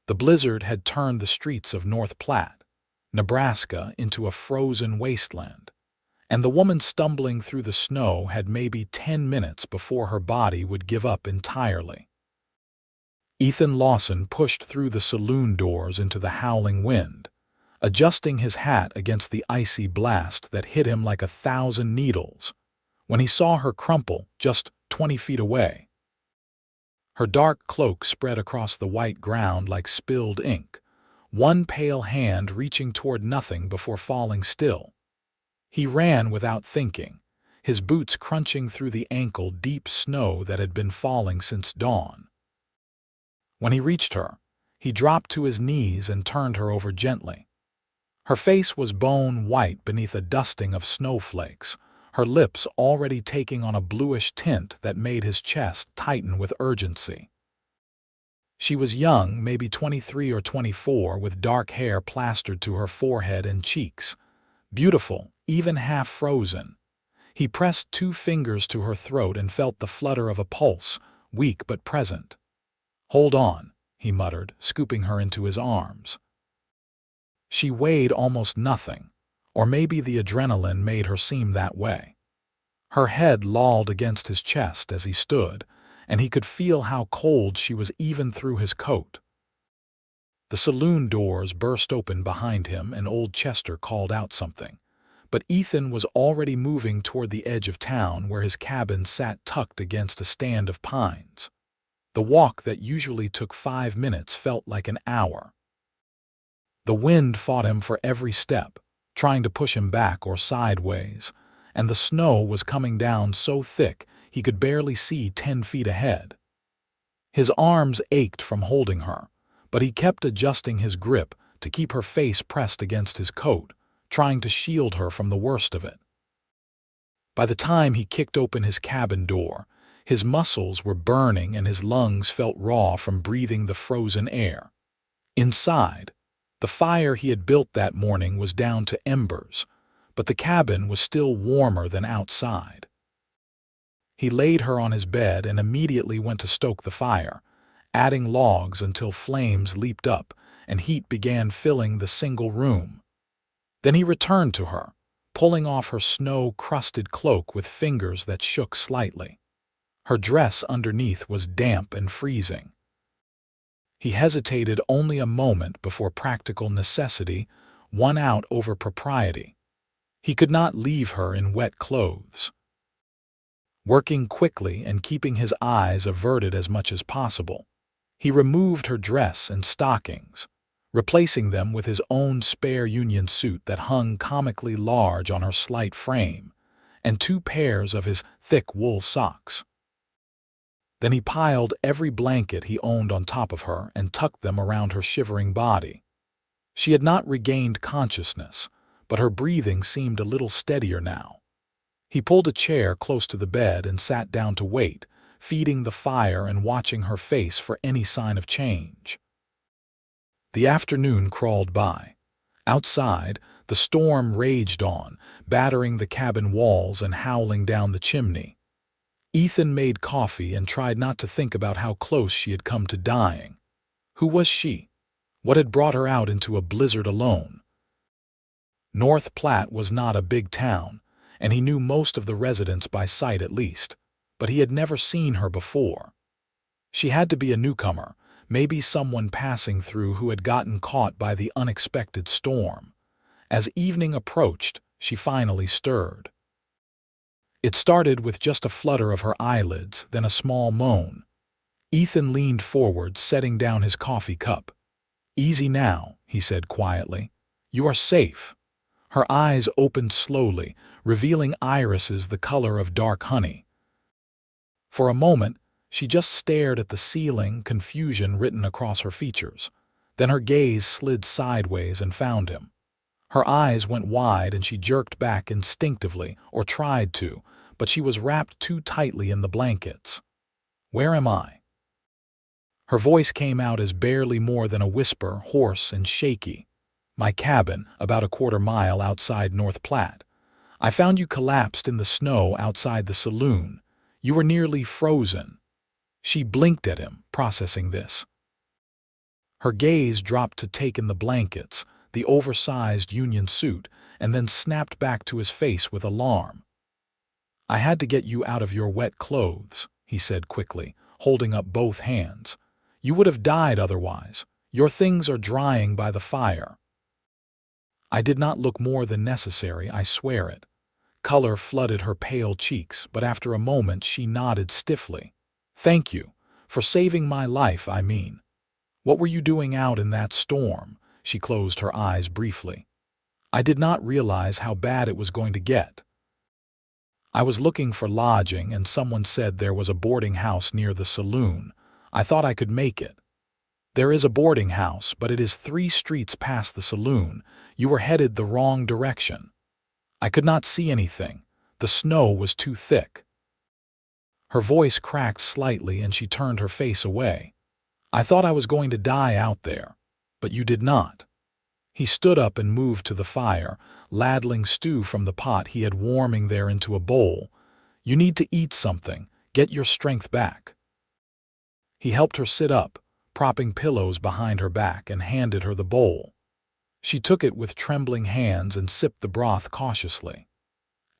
The blizzard had turned the streets of North Platte, Nebraska, into a frozen wasteland, and the woman stumbling through the snow had maybe 10 minutes before her body would give up entirely. Ethan Lawson pushed through the saloon doors into the howling wind, adjusting his hat against the icy blast that hit him like 1,000 needles, when he saw her crumple just 20 feet away. Her dark cloak spread across the white ground like spilled ink, one pale hand reaching toward nothing before falling still. He ran without thinking, his boots crunching through the ankle-deep snow that had been falling since dawn. When he reached her, he dropped to his knees and turned her over gently. Her face was bone white beneath a dusting of snowflakes, her lips already taking on a bluish tint that made his chest tighten with urgency. She was young, maybe 23 or 24, with dark hair plastered to her forehead and cheeks. Beautiful, even half frozen. He pressed 2 fingers to her throat and felt the flutter of a pulse, weak but present. "Hold on," he muttered, scooping her into his arms. She weighed almost nothing, or maybe the adrenaline made her seem that way. Her head lolled against his chest as he stood, and he could feel how cold she was even through his coat. The saloon doors burst open behind him and old Chester called out something, but Ethan was already moving toward the edge of town where his cabin sat tucked against a stand of pines. The walk that usually took 5 minutes felt like an hour. The wind fought him for every step, trying to push him back or sideways, and the snow was coming down so thick he could barely see 10 feet ahead. His arms ached from holding her, but he kept adjusting his grip to keep her face pressed against his coat, trying to shield her from the worst of it. By the time he kicked open his cabin door, his muscles were burning and his lungs felt raw from breathing the frozen air. Inside, the fire he had built that morning was down to embers, but the cabin was still warmer than outside. He laid her on his bed and immediately went to stoke the fire, adding logs until flames leaped up and heat began filling the single room. Then he returned to her, pulling off her snow-crusted cloak with fingers that shook slightly. Her dress underneath was damp and freezing. He hesitated only a moment before practical necessity won out over propriety. He could not leave her in wet clothes. Working quickly and keeping his eyes averted as much as possible, he removed her dress and stockings, replacing them with his own spare union suit that hung comically large on her slight frame, and 2 pairs of his thick wool socks. Then he piled every blanket he owned on top of her and tucked them around her shivering body. She had not regained consciousness, but her breathing seemed a little steadier now. He pulled a chair close to the bed and sat down to wait, feeding the fire and watching her face for any sign of change. The afternoon crawled by. Outside, the storm raged on, battering the cabin walls and howling down the chimney. Ethan made coffee and tried not to think about how close she had come to dying. Who was she? What had brought her out into a blizzard alone? North Platte was not a big town, and he knew most of the residents by sight at least, but he had never seen her before. She had to be a newcomer, maybe someone passing through who had gotten caught by the unexpected storm. As evening approached, she finally stirred. It started with just a flutter of her eyelids, then a small moan. Ethan leaned forward, setting down his coffee cup. "Easy now," he said quietly. "You are safe." Her eyes opened slowly, revealing irises the color of dark honey. For a moment, she just stared at the ceiling, confusion written across her features. Then her gaze slid sideways and found him. Her eyes went wide and she jerked back instinctively, or tried to, but she was wrapped too tightly in the blankets. "Where am I?" Her voice came out as barely more than a whisper, hoarse and shaky. "My cabin, about a quarter mile outside North Platte. I found you collapsed in the snow outside the saloon. You were nearly frozen." She blinked at him, processing this. Her gaze dropped to take in the blankets, the oversized union suit, and then snapped back to his face with alarm. "I had to get you out of your wet clothes," he said quickly, holding up both hands. "You would have died otherwise. Your things are drying by the fire." I did not look more than necessary, I swear it. Color flooded her pale cheeks, but after a moment she nodded stiffly. "Thank you. For saving my life, I mean." "What were you doing out in that storm?" She closed her eyes briefly. "I did not realize how bad it was going to get." "I was looking for lodging and someone said there was a boarding house near the Saloon. I thought I could make it." "There is a boarding house, but it is 3 streets past the Saloon. You were headed the wrong direction." I could not see anything. The snow was too thick. Her voice cracked slightly and she turned her face away. "I thought I was going to die out there, but you did not." He stood up and moved to the fire, ladling stew from the pot he had warming there into a bowl. "You need to eat something, get your strength back." He helped her sit up, propping pillows behind her back, and handed her the bowl. She took it with trembling hands and sipped the broth cautiously.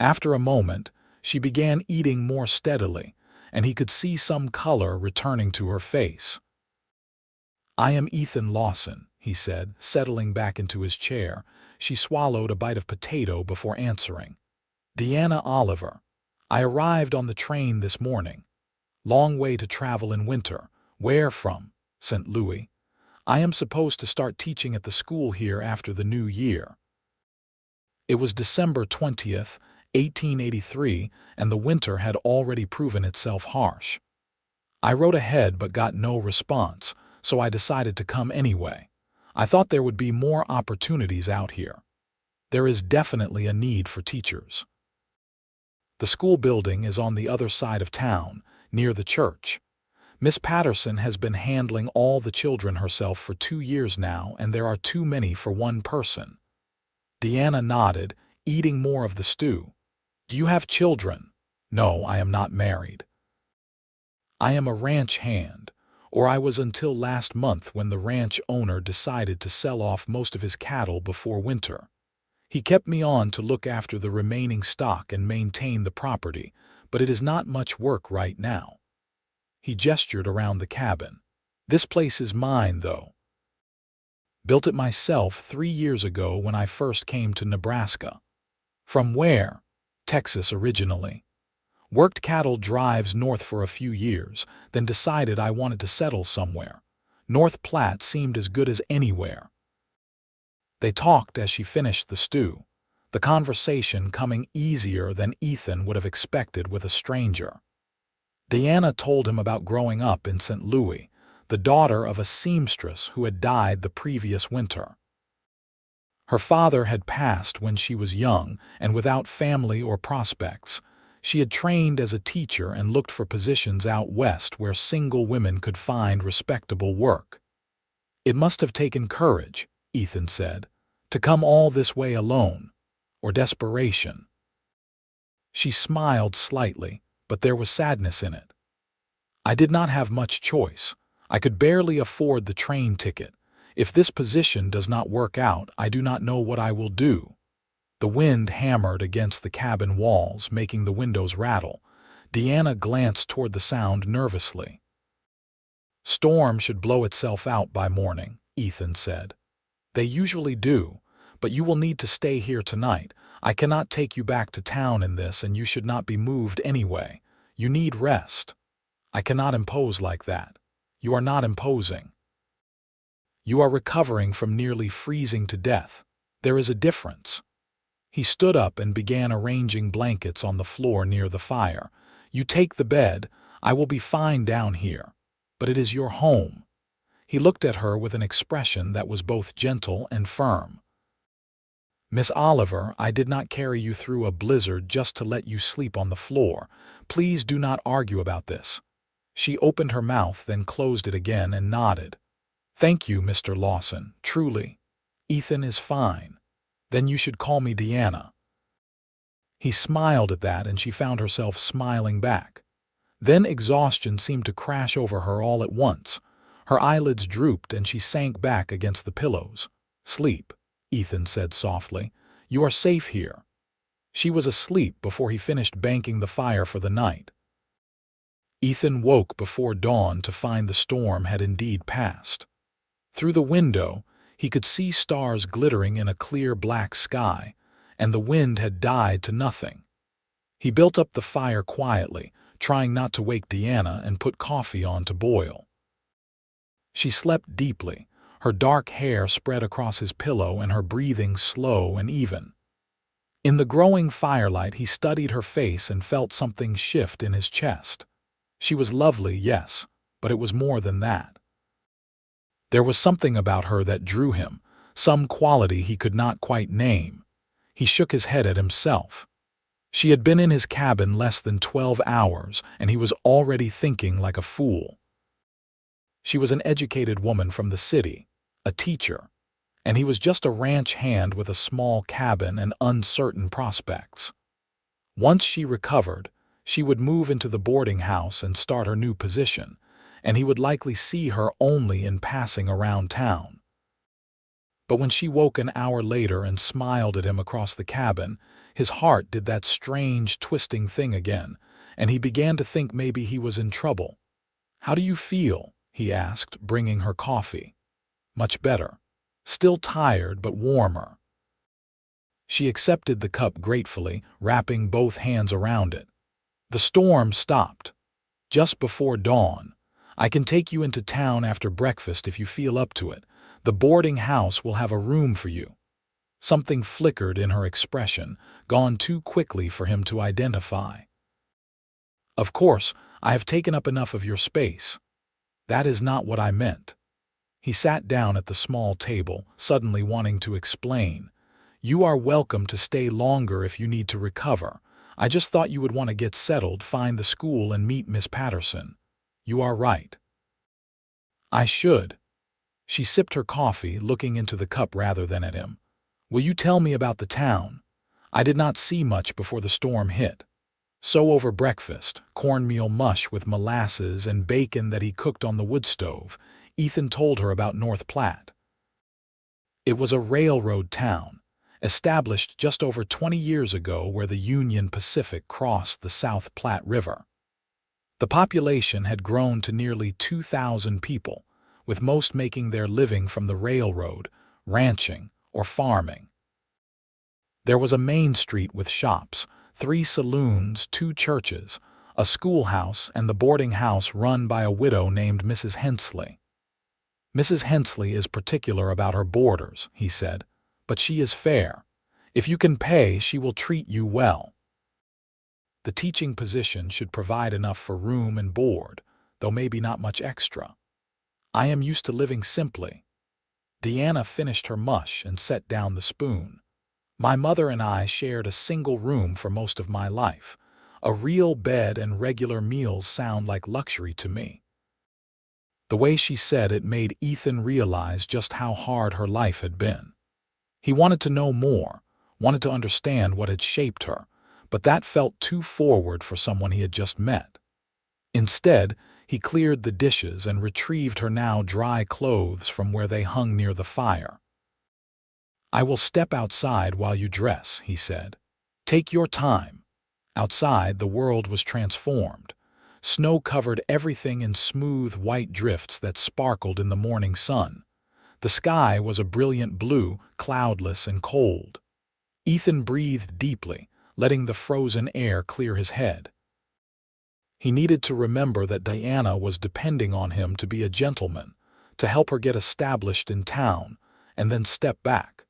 After a moment, she began eating more steadily, and he could see some color returning to her face. "I am Ethan Lawson," he said, settling back into his chair. She swallowed a bite of potato before answering. "Deanna Oliver. I arrived on the train this morning. Long way to travel in winter. Where from?" "St. Louis. I am supposed to start teaching at the school here after the new year." It was December 20th, 1883, and the winter had already proven itself harsh. "I wrote ahead but got no response, so I decided to come anyway. I thought there would be more opportunities out here. There is definitely a need for teachers." The school building is on the other side of town, near the church. Miss Patterson has been handling all the children herself for 2 years now, and there are too many for one person. Deanna nodded, eating more of the stew. "Do you have children?" "No, I am not married. I am a ranch hand, or I was until last month when the ranch owner decided to sell off most of his cattle before winter. He kept me on to look after the remaining stock and maintain the property, but it is not much work right now." He gestured around the cabin. "This place is mine, though. Built it myself 3 years ago when I first came to Nebraska." "From where?" "Texas originally. Worked cattle drives north for a few years, then decided I wanted to settle somewhere. North Platte seemed as good as anywhere." They talked as she finished the stew, the conversation coming easier than Ethan would have expected with a stranger. Deanna told him about growing up in St. Louis, the daughter of a seamstress who had died the previous winter. Her father had passed when she was young, and without family or prospects, she had trained as a teacher and looked for positions out west where single women could find respectable work. "It must have taken courage," Ethan said, "to come all this way alone, or desperation." She smiled slightly, but there was sadness in it. "I did not have much choice. I could barely afford the train ticket. If this position does not work out, I do not know what I will do." The wind hammered against the cabin walls, making the windows rattle. Deanna glanced toward the sound nervously. "Storm should blow itself out by morning," Ethan said. "They usually do, but you will need to stay here tonight. I cannot take you back to town in this, and you should not be moved anyway. You need rest." "I cannot impose like that." "You are not imposing. You are recovering from nearly freezing to death. There is a difference." He stood up and began arranging blankets on the floor near the fire. "You take the bed. I will be fine down here. But it is your home." He looked at her with an expression that was both gentle and firm. "Miss Oliver, I did not carry you through a blizzard just to let you sleep on the floor. Please do not argue about this." She opened her mouth, then closed it again and nodded. "Thank you, Mr. Lawson, truly. Ethan is fine. Then you should call me Deanna." He smiled at that, and she found herself smiling back. Then exhaustion seemed to crash over her all at once. Her eyelids drooped and she sank back against the pillows. "Sleep," Ethan said softly. "You are safe here." She was asleep before he finished banking the fire for the night. Ethan woke before dawn to find the storm had indeed passed. Through the window, he could see stars glittering in a clear black sky, and the wind had died to nothing. He built up the fire quietly, trying not to wake Deanna, and put coffee on to boil. She slept deeply, her dark hair spread across his pillow and her breathing slow and even. In the growing firelight, he studied her face and felt something shift in his chest. She was lovely, yes, but it was more than that. There was something about her that drew him, some quality he could not quite name. He shook his head at himself. She had been in his cabin less than 12 hours, and he was already thinking like a fool. She was an educated woman from the city, a teacher, and he was just a ranch hand with a small cabin and uncertain prospects. Once she recovered, she would move into the boarding house and start her new position, and he would likely see her only in passing around town. But when she woke an hour later and smiled at him across the cabin, his heart did that strange, twisting thing again, and he began to think maybe he was in trouble. "How do you feel?" he asked, bringing her coffee. "Much better. Still tired, but warmer." She accepted the cup gratefully, wrapping both hands around it. The storm stopped. "Just before dawn. I can take you into town after breakfast if you feel up to it. The boarding house will have a room for you." Something flickered in her expression, gone too quickly for him to identify. "Of course, I have taken up enough of your space." "That is not what I meant." He sat down at the small table, suddenly wanting to explain. "You are welcome to stay longer if you need to recover. I just thought you would want to get settled, find the school, and meet Miss Patterson." "You are right. I should." She sipped her coffee, looking into the cup rather than at him. "Will you tell me about the town? I did not see much before the storm hit." So over breakfast, cornmeal mush with molasses and bacon that he cooked on the wood stove, Ethan told her about North Platte. It was a railroad town, established just over 20 years ago where the Union Pacific crossed the South Platte River. The population had grown to nearly 2,000 people, with most making their living from the railroad, ranching, or farming. There was a main street with shops, 3 saloons, 2 churches, a schoolhouse, and the boarding house run by a widow named Mrs. Hensley. "Mrs. Hensley is particular about her boarders," he said, "but she is fair. If you can pay, she will treat you well. The teaching position should provide enough for room and board, though maybe not much extra. I am used to living simply." Deanna finished her mush and set down the spoon. "My mother and I shared a single room for most of my life. A real bed and regular meals sound like luxury to me." The way she said it made Ethan realize just how hard her life had been. He wanted to know more, wanted to understand what had shaped her, but that felt too forward for someone he had just met. Instead, he cleared the dishes and retrieved her now dry clothes from where they hung near the fire. "I will step outside while you dress," he said. "Take your time." Outside, the world was transformed. Snow covered everything in smooth white drifts that sparkled in the morning sun. The sky was a brilliant blue, cloudless and cold. Ethan breathed deeply, letting the frozen air clear his head. He needed to remember that Diana was depending on him to be a gentleman, to help her get established in town, and then step back.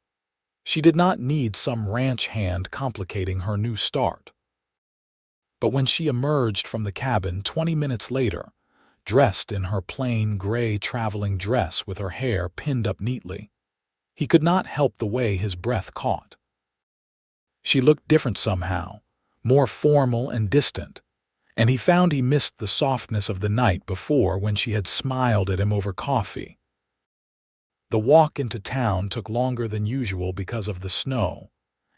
She did not need some ranch hand complicating her new start. But when she emerged from the cabin 20 minutes later, dressed in her plain gray traveling dress with her hair pinned up neatly, he could not help the way his breath caught. She looked different somehow, more formal and distant, and he found he missed the softness of the night before when she had smiled at him over coffee. The walk into town took longer than usual because of the snow,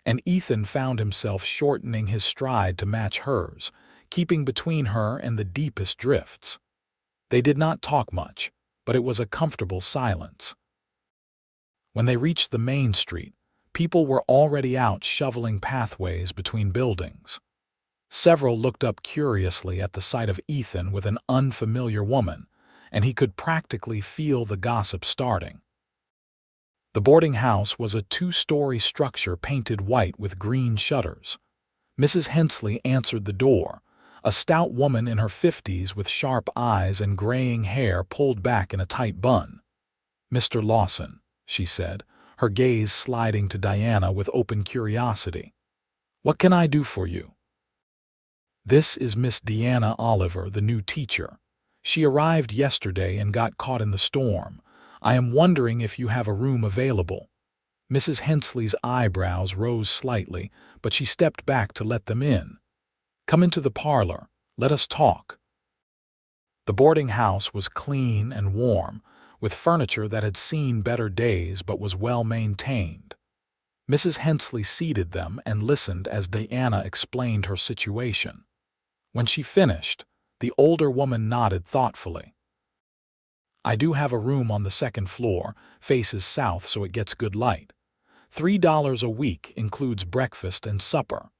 and Ethan found himself shortening his stride to match hers, keeping between her and the deepest drifts. They did not talk much, but it was a comfortable silence. When they reached the main street, people were already out shoveling pathways between buildings. Several looked up curiously at the sight of Ethan with an unfamiliar woman, and he could practically feel the gossip starting. The boarding house was a two-story structure painted white with green shutters. Mrs. Hensley answered the door, a stout woman in her 50s with sharp eyes and graying hair pulled back in a tight bun. "Mr. Lawson," she said, her gaze sliding to Diana with open curiosity. "What can I do for you?" "This is Miss Deanna Oliver, the new teacher. She arrived yesterday and got caught in the storm. I am wondering if you have a room available." Mrs. Hensley's eyebrows rose slightly, but she stepped back to let them in. "Come into the parlor. Let us talk." The boarding house was clean and warm, with furniture that had seen better days but was well maintained. Mrs. Hensley seated them and listened as Diana explained her situation. When she finished, the older woman nodded thoughtfully. "I do have a room on the second floor, faces south so it gets good light. $3 a week includes breakfast and supper.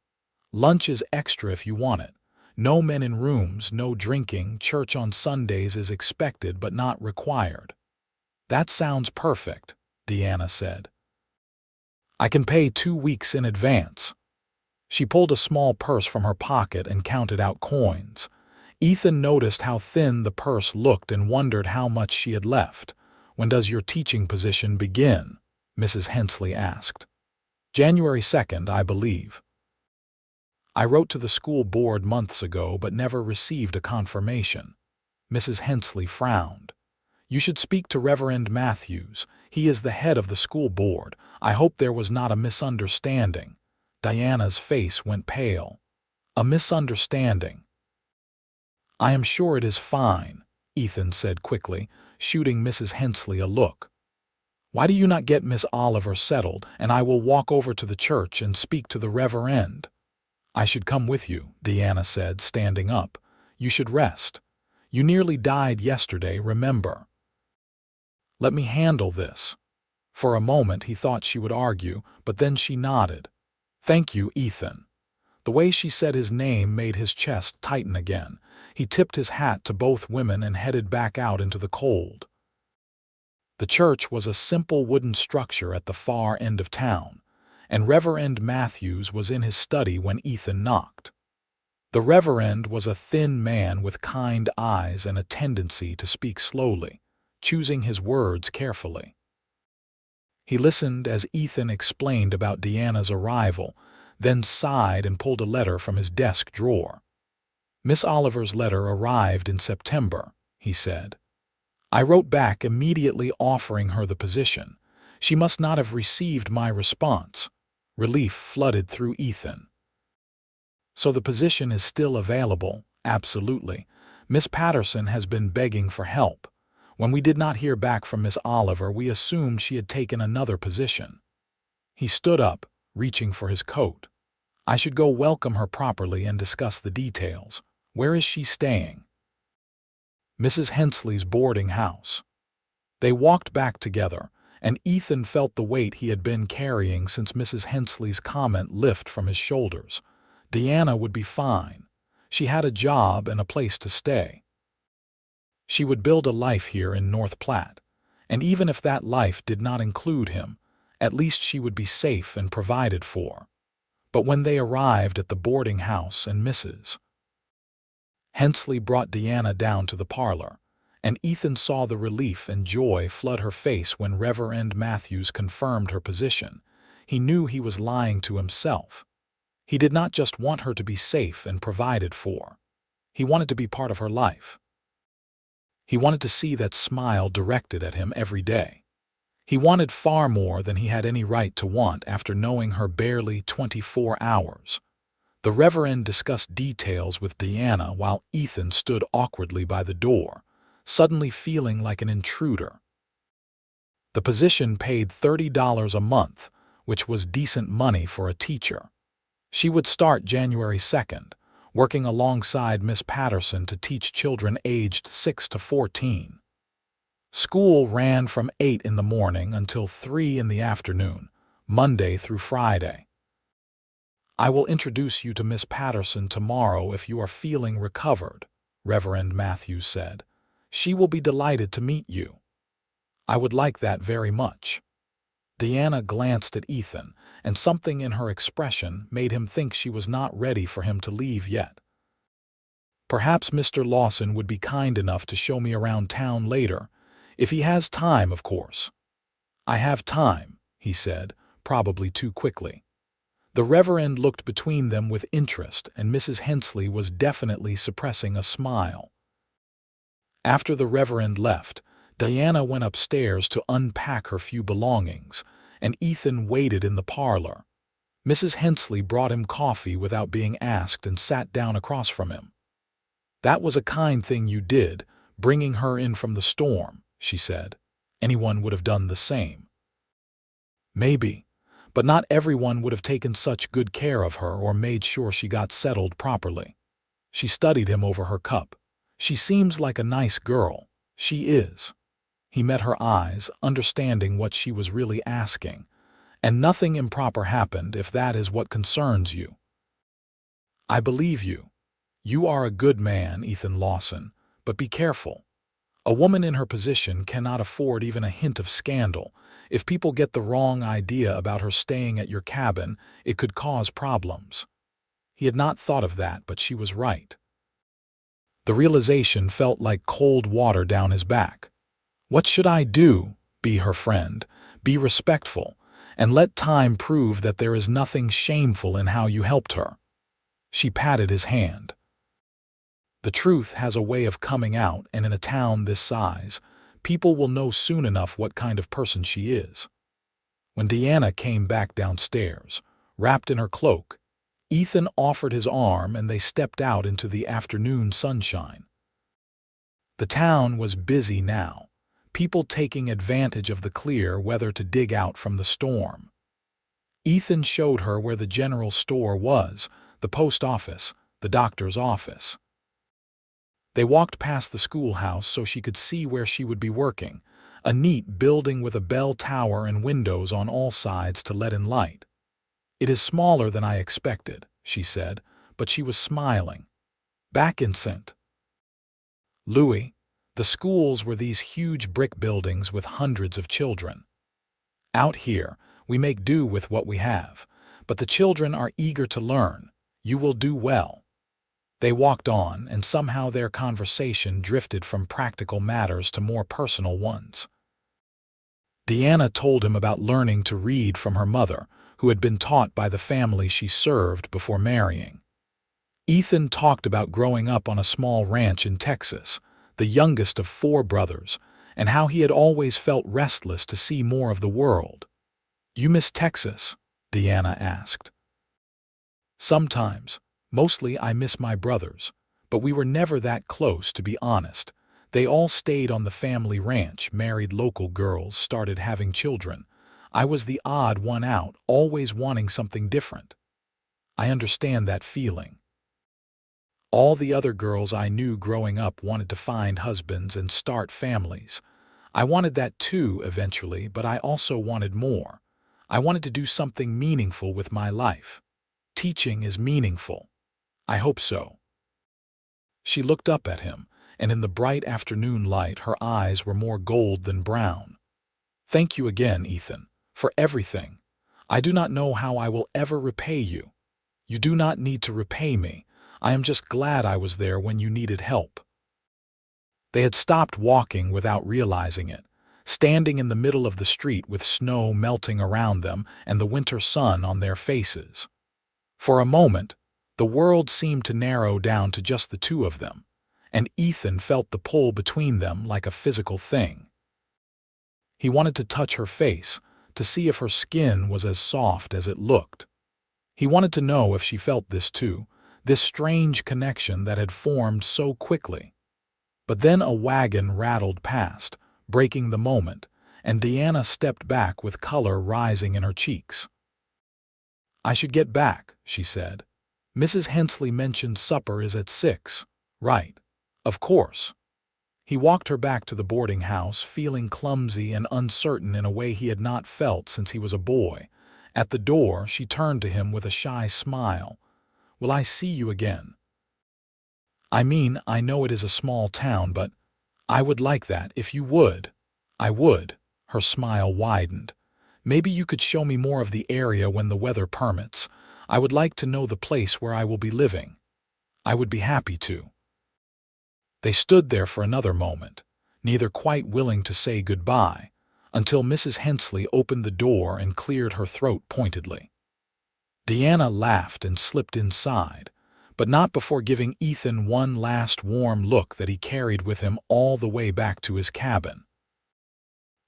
Lunch is extra if you want it. No men in rooms, no drinking, church on Sundays is expected but not required." "That sounds perfect," Deanna said. "I can pay 2 weeks in advance." She pulled a small purse from her pocket and counted out coins. Ethan noticed how thin the purse looked and wondered how much she had left. "When does your teaching position begin?" Mrs. Hensley asked. "January 2nd, I believe." "I wrote to the school board months ago but never received a confirmation." Mrs. Hensley frowned. "You should speak to Reverend Matthews. He is the head of the school board. I hope there was not a misunderstanding." Diana's face went pale. "A misunderstanding?" "I am sure it is fine," Ethan said quickly, shooting Mrs. Hensley a look. "Why do you not get Miss Oliver settled, and I will walk over to the church and speak to the Reverend?" "I should come with you," Deanna said, standing up. "You should rest. You nearly died yesterday, remember." "Let me handle this." For a moment he thought she would argue, but then she nodded. "Thank you, Ethan." The way she said his name made his chest tighten again. He tipped his hat to both women and headed back out into the cold. The church was a simple wooden structure at the far end of town, and Reverend Matthews was in his study when Ethan knocked. The Reverend was a thin man with kind eyes and a tendency to speak slowly, choosing his words carefully. He listened as Ethan explained about Deanna's arrival, then sighed and pulled a letter from his desk drawer. "Miss Oliver's letter arrived in September," he said. "I wrote back immediately offering her the position. She must not have received my response." Relief flooded through Ethan. "So the position is still available?" "Absolutely. Miss Patterson has been begging for help. When we did not hear back from Miss Oliver, we assumed she had taken another position." He stood up, reaching for his coat. "I should go welcome her properly and discuss the details. Where is she staying?" "Mrs. Hensley's boarding house." They walked back together, and Ethan felt the weight he had been carrying since Mrs. Hensley's comment lift from his shoulders. Deanna would be fine. She had a job and a place to stay. She would build a life here in North Platte, and even if that life did not include him, at least she would be safe and provided for. But when they arrived at the boarding house and Mrs. Hensley brought Deanna down to the parlor, and Ethan saw the relief and joy flood her face when Reverend Matthews confirmed her position. He knew he was lying to himself. He did not just want her to be safe and provided for. He wanted to be part of her life. He wanted to see that smile directed at him every day. He wanted far more than he had any right to want after knowing her barely 24 hours. The Reverend discussed details with Deanna while Ethan stood awkwardly by the door, suddenly feeling like an intruder. The position paid $30 a month, which was decent money for a teacher. She would start January 2nd, working alongside Miss Patterson to teach children aged 6 to 14. School ran from 8 in the morning until 3 in the afternoon, Monday through Friday. "I will introduce you to Miss Patterson tomorrow if you are feeling recovered," Reverend Matthews said. "She will be delighted to meet you." "I would like that very much." Deanna glanced at Ethan, and something in her expression made him think she was not ready for him to leave yet. "Perhaps Mr. Lawson would be kind enough to show me around town later, if he has time, of course." "I have time," he said, probably too quickly. The Reverend looked between them with interest, and Mrs. Hensley was definitely suppressing a smile. After the Reverend left, Diana went upstairs to unpack her few belongings, and Ethan waited in the parlor. Mrs. Hensley brought him coffee without being asked and sat down across from him. "That was a kind thing you did, bringing her in from the storm," she said. "Anyone would have done the same." "Maybe, but not everyone would have taken such good care of her or made sure she got settled properly." She studied him over her cup. "She seems like a nice girl. She is." He met her eyes, understanding what she was really asking. "And nothing improper happened, if that is what concerns you." "I believe you. You are a good man, Ethan Lawson, but be careful. A woman in her position cannot afford even a hint of scandal. If people get the wrong idea about her staying at your cabin, it could cause problems." He had not thought of that, but she was right. The realization felt like cold water down his back. What should I do? Be her friend, be respectful, and let time prove that there is nothing shameful in how you helped her. She patted his hand. "The truth has a way of coming out, and in a town this size, people will know soon enough what kind of person she is." When Deanna came back downstairs, wrapped in her cloak, Ethan offered his arm and they stepped out into the afternoon sunshine. The town was busy now, people taking advantage of the clear weather to dig out from the storm. Ethan showed her where the general store was, the post office, the doctor's office. They walked past the schoolhouse so she could see where she would be working, a neat building with a bell tower and windows on all sides to let in light. "It is smaller than I expected," she said, but she was smiling. "Back in St. Louis, the schools were these huge brick buildings with hundreds of children. Out here, we make do with what we have, but the children are eager to learn. You will do well." They walked on, and somehow their conversation drifted from practical matters to more personal ones. Deanna told him about learning to read from her mother, who had been taught by the family she served before marrying. Ethan talked about growing up on a small ranch in Texas, the youngest of 4 brothers, and how he had always felt restless to see more of the world. "You miss Texas?" Deanna asked. "Sometimes. Mostly I miss my brothers, but we were never that close, to be honest. They all stayed on the family ranch, married local girls, started having children. I was the odd one out, always wanting something different." "I understand that feeling. All the other girls I knew growing up wanted to find husbands and start families. I wanted that too eventually, but I also wanted more. I wanted to do something meaningful with my life. Teaching is meaningful. I hope so." She looked up at him, and in the bright afternoon light her eyes were more gold than brown. "Thank you again, Ethan, for everything. I do not know how I will ever repay you." "You do not need to repay me. I am just glad I was there when you needed help." They had stopped walking without realizing it, standing in the middle of the street with snow melting around them and the winter sun on their faces. For a moment, the world seemed to narrow down to just the two of them, and Ethan felt the pull between them like a physical thing. He wanted to touch her face, to see if her skin was as soft as it looked. He wanted to know if she felt this too, this strange connection that had formed so quickly. But then a wagon rattled past, breaking the moment, and Deanna stepped back with color rising in her cheeks. "I should get back," she said. "Mrs. Hensley mentioned supper is at 6. Right. Of course." He walked her back to the boarding house, feeling clumsy and uncertain in a way he had not felt since he was a boy. At the door, she turned to him with a shy smile. "Will I see you again?" "I mean, I know it is a small town, but I would like that if you would." "I would." Her smile widened. "Maybe you could show me more of the area when the weather permits. I would like to know the place where I will be living." "I would be happy to." They stood there for another moment, neither quite willing to say goodbye, until Mrs. Hensley opened the door and cleared her throat pointedly. Deanna laughed and slipped inside, but not before giving Ethan one last warm look that he carried with him all the way back to his cabin.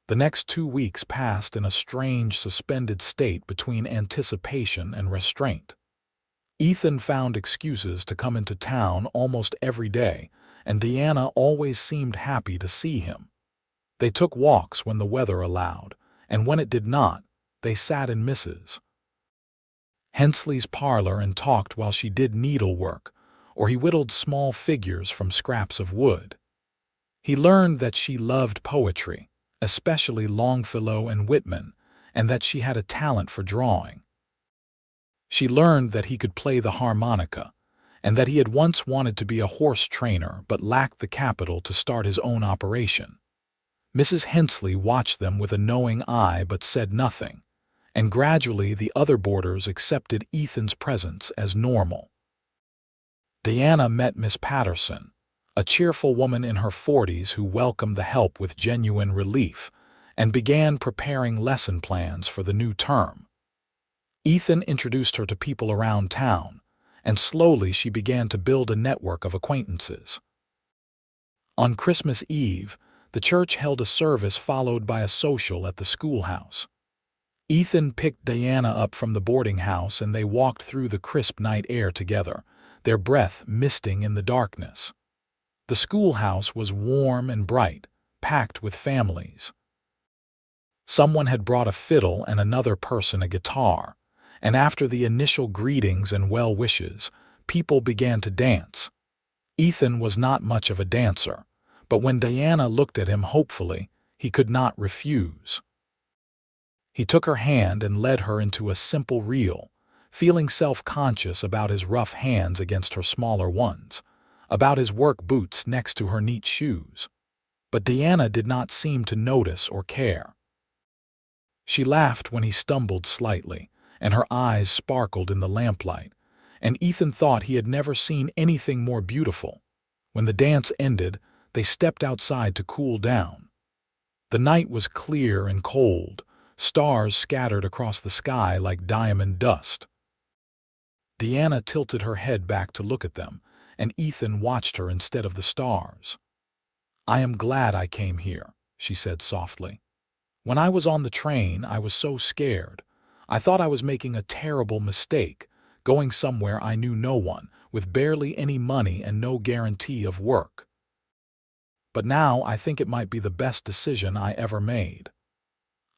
The next 2 weeks passed in a strange, suspended state between anticipation and restraint. Ethan found excuses to come into town almost every day, and Deanna always seemed happy to see him. They took walks when the weather allowed, and when it did not, they sat in Mrs. Hensley's parlor and talked while she did needlework, or he whittled small figures from scraps of wood. He learned that she loved poetry, especially Longfellow and Whitman, and that she had a talent for drawing. She learned that he could play the harmonica, and that he had once wanted to be a horse trainer but lacked the capital to start his own operation. Mrs. Hensley watched them with a knowing eye but said nothing, and gradually the other boarders accepted Ethan's presence as normal. Deanna met Miss Patterson, a cheerful woman in her 40s who welcomed the help with genuine relief, and began preparing lesson plans for the new term. Ethan introduced her to people around town, and slowly she began to build a network of acquaintances. On Christmas Eve, the church held a service followed by a social at the schoolhouse. Ethan picked Deanna up from the boarding house and they walked through the crisp night air together, their breath misting in the darkness. The schoolhouse was warm and bright, packed with families. Someone had brought a fiddle and another person a guitar, and after the initial greetings and well wishes, people began to dance. Ethan was not much of a dancer, but when Deanna looked at him hopefully, he could not refuse. He took her hand and led her into a simple reel, feeling self-conscious about his rough hands against her smaller ones, about his work boots next to her neat shoes. But Deanna did not seem to notice or care. She laughed when he stumbled slightly, and her eyes sparkled in the lamplight, and Ethan thought he had never seen anything more beautiful. When the dance ended, they stepped outside to cool down. The night was clear and cold, stars scattered across the sky like diamond dust. Deanna tilted her head back to look at them, and Ethan watched her instead of the stars. "I am glad I came here," she said softly. "When I was on the train, I was so scared. I thought I was making a terrible mistake, going somewhere I knew no one, with barely any money and no guarantee of work. But now I think it might be the best decision I ever made."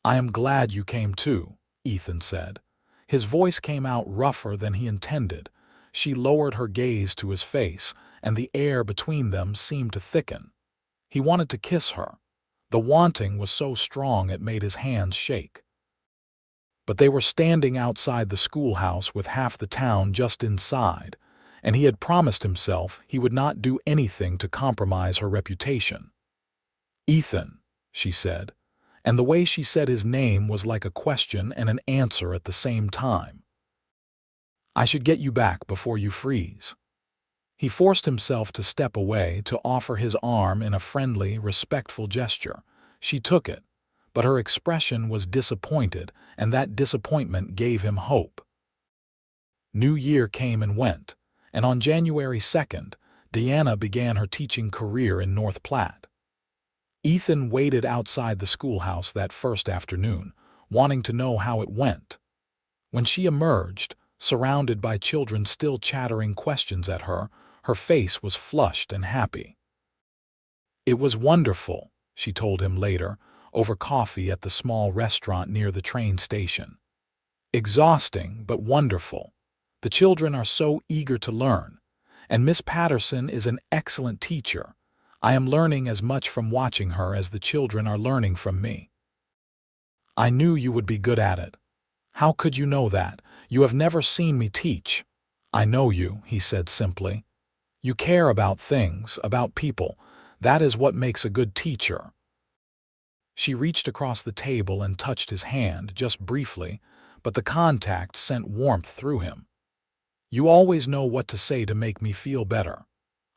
"I am glad you came too," Ethan said. His voice came out rougher than he intended. She lowered her gaze to his face, and the air between them seemed to thicken. He wanted to kiss her. The wanting was so strong it made his hands shake. But they were standing outside the schoolhouse with half the town just inside, and he had promised himself he would not do anything to compromise her reputation. "Ethan," she said, and the way she said his name was like a question and an answer at the same time. "I should get you back before you freeze." He forced himself to step away to offer his arm in a friendly, respectful gesture. She took it, but her expression was disappointed, and that disappointment gave him hope. New Year came and went, and on January 2nd, Deanna began her teaching career in North Platte. Ethan waited outside the schoolhouse that first afternoon, wanting to know how it went. When she emerged, surrounded by children still chattering questions at her, her face was flushed and happy. "It was wonderful," she told him later, over coffee at the small restaurant near the train station. "Exhausting, but wonderful. The children are so eager to learn, and Miss Patterson is an excellent teacher. I am learning as much from watching her as the children are learning from me. I knew you would be good at it. How could you know that? You have never seen me teach. I know you, he said simply. You care about things, about people. That is what makes a good teacher. She reached across the table and touched his hand, just briefly, but the contact sent warmth through him. You always know what to say to make me feel better.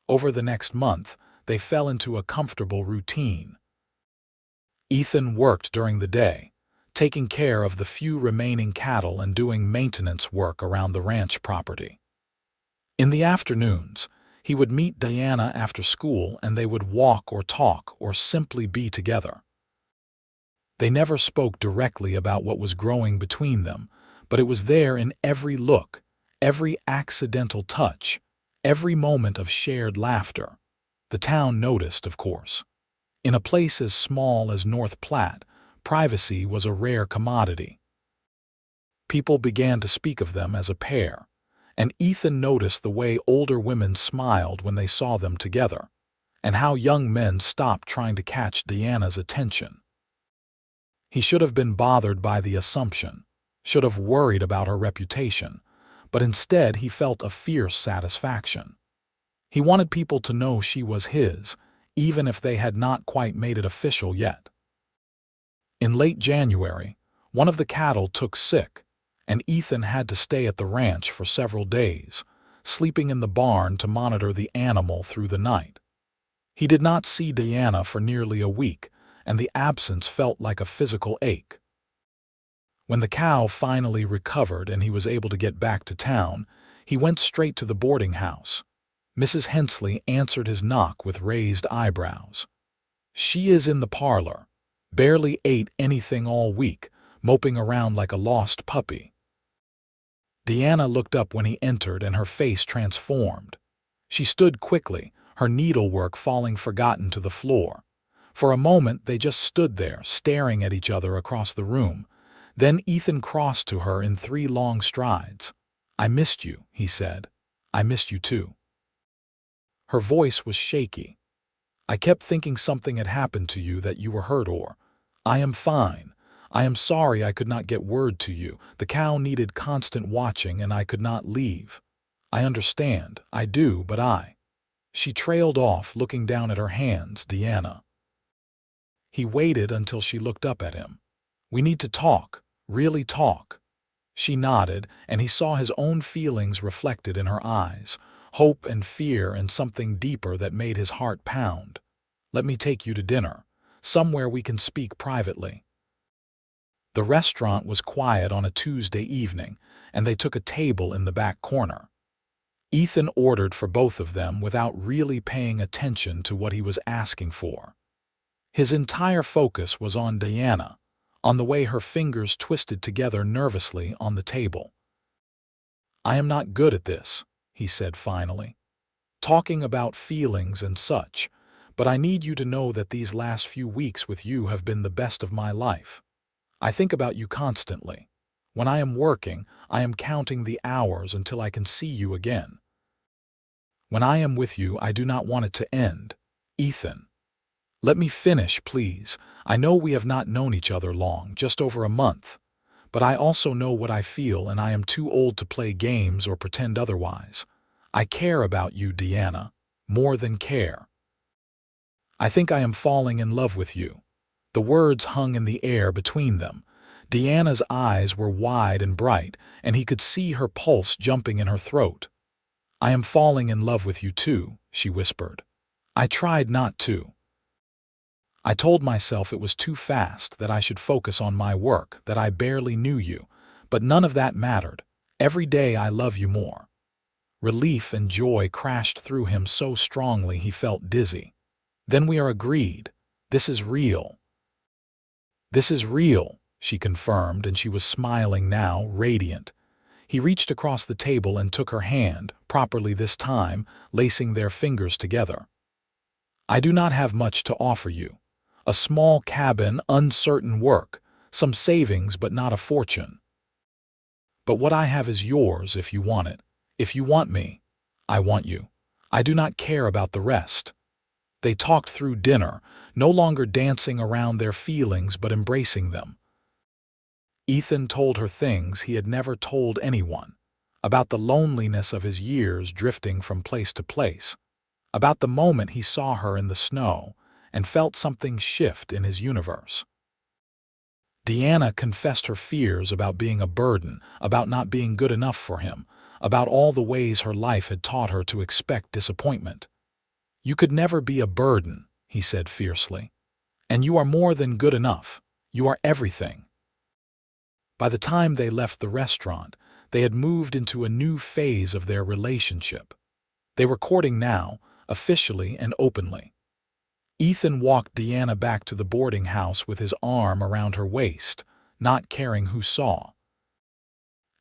Over the next month, they fell into a comfortable routine. Ethan worked during the day, taking care of the few remaining cattle and doing maintenance work around the ranch property. In the afternoons, he would meet Diana after school and they would walk or talk or simply be together. They never spoke directly about what was growing between them, but it was there in every look, every accidental touch, every moment of shared laughter. The town noticed, of course. In a place as small as North Platte, privacy was a rare commodity. People began to speak of them as a pair, and Ethan noticed the way older women smiled when they saw them together, and how young men stopped trying to catch Diana's attention. He should have been bothered by the assumption, should have worried about her reputation, but instead he felt a fierce satisfaction. He wanted people to know she was his, even if they had not quite made it official yet. In late January, one of the cattle took sick, and Ethan had to stay at the ranch for several days, sleeping in the barn to monitor the animal through the night. He did not see Diana for nearly a week, and the absence felt like a physical ache. When the cow finally recovered and he was able to get back to town, he went straight to the boarding house. Mrs. Hensley answered his knock with raised eyebrows. She is in the parlor, barely ate anything all week, moping around like a lost puppy. Diana looked up when he entered and her face transformed. She stood quickly, her needlework falling forgotten to the floor. For a moment they just stood there, staring at each other across the room. Then Ethan crossed to her in 3 long strides. "I missed you," he said. "I missed you too." Her voice was shaky. "I kept thinking something had happened to you, that you were hurt or—" "I am fine. I am sorry I could not get word to you. The cow needed constant watching and I could not leave. I understand, I do, but I—" She trailed off, looking down at her hands. "Diana." He waited until she looked up at him. "We need to talk, really talk." She nodded, and he saw his own feelings reflected in her eyes, hope and fear and something deeper that made his heart pound. "Let me take you to dinner, somewhere we can speak privately." The restaurant was quiet on a Tuesday evening, and they took a table in the back corner. Ethan ordered for both of them without really paying attention to what he was asking for. His entire focus was on Diana, on the way her fingers twisted together nervously on the table. "I am not good at this," he said finally, "talking about feelings and such, but I need you to know that these last few weeks with you have been the best of my life. I think about you constantly. When I am working, I am counting the hours until I can see you again. When I am with you, I do not want it to end. Ethan. Let me finish, please. I know we have not known each other long, just over a month. But I also know what I feel, and I am too old to play games or pretend otherwise. I care about you, Diana, more than care. I think I am falling in love with you." The words hung in the air between them. Diana's eyes were wide and bright, and he could see her pulse jumping in her throat. "I am falling in love with you too," she whispered. "I tried not to. I told myself it was too fast, that I should focus on my work, that I barely knew you, but none of that mattered. Every day I love you more." Relief and joy crashed through him so strongly he felt dizzy. "Then we are agreed. This is real." "This is real," she confirmed, and she was smiling now, radiant. He reached across the table and took her hand, properly this time, lacing their fingers together. "I do not have much to offer you. A small cabin, uncertain work, some savings but not a fortune. But what I have is yours if you want it. If you want me, I want you. I do not care about the rest." They talked through dinner, no longer dancing around their feelings but embracing them. Ethan told her things he had never told anyone, about the loneliness of his years drifting from place to place, about the moment he saw her in the snow and felt something shift in his universe. Deanna confessed her fears about being a burden, about not being good enough for him, about all the ways her life had taught her to expect disappointment. "You could never be a burden," he said fiercely. "And you are more than good enough. You are everything." By the time they left the restaurant, they had moved into a new phase of their relationship. They were courting now, officially and openly. Ethan walked Deanna back to the boarding house with his arm around her waist, not caring who saw.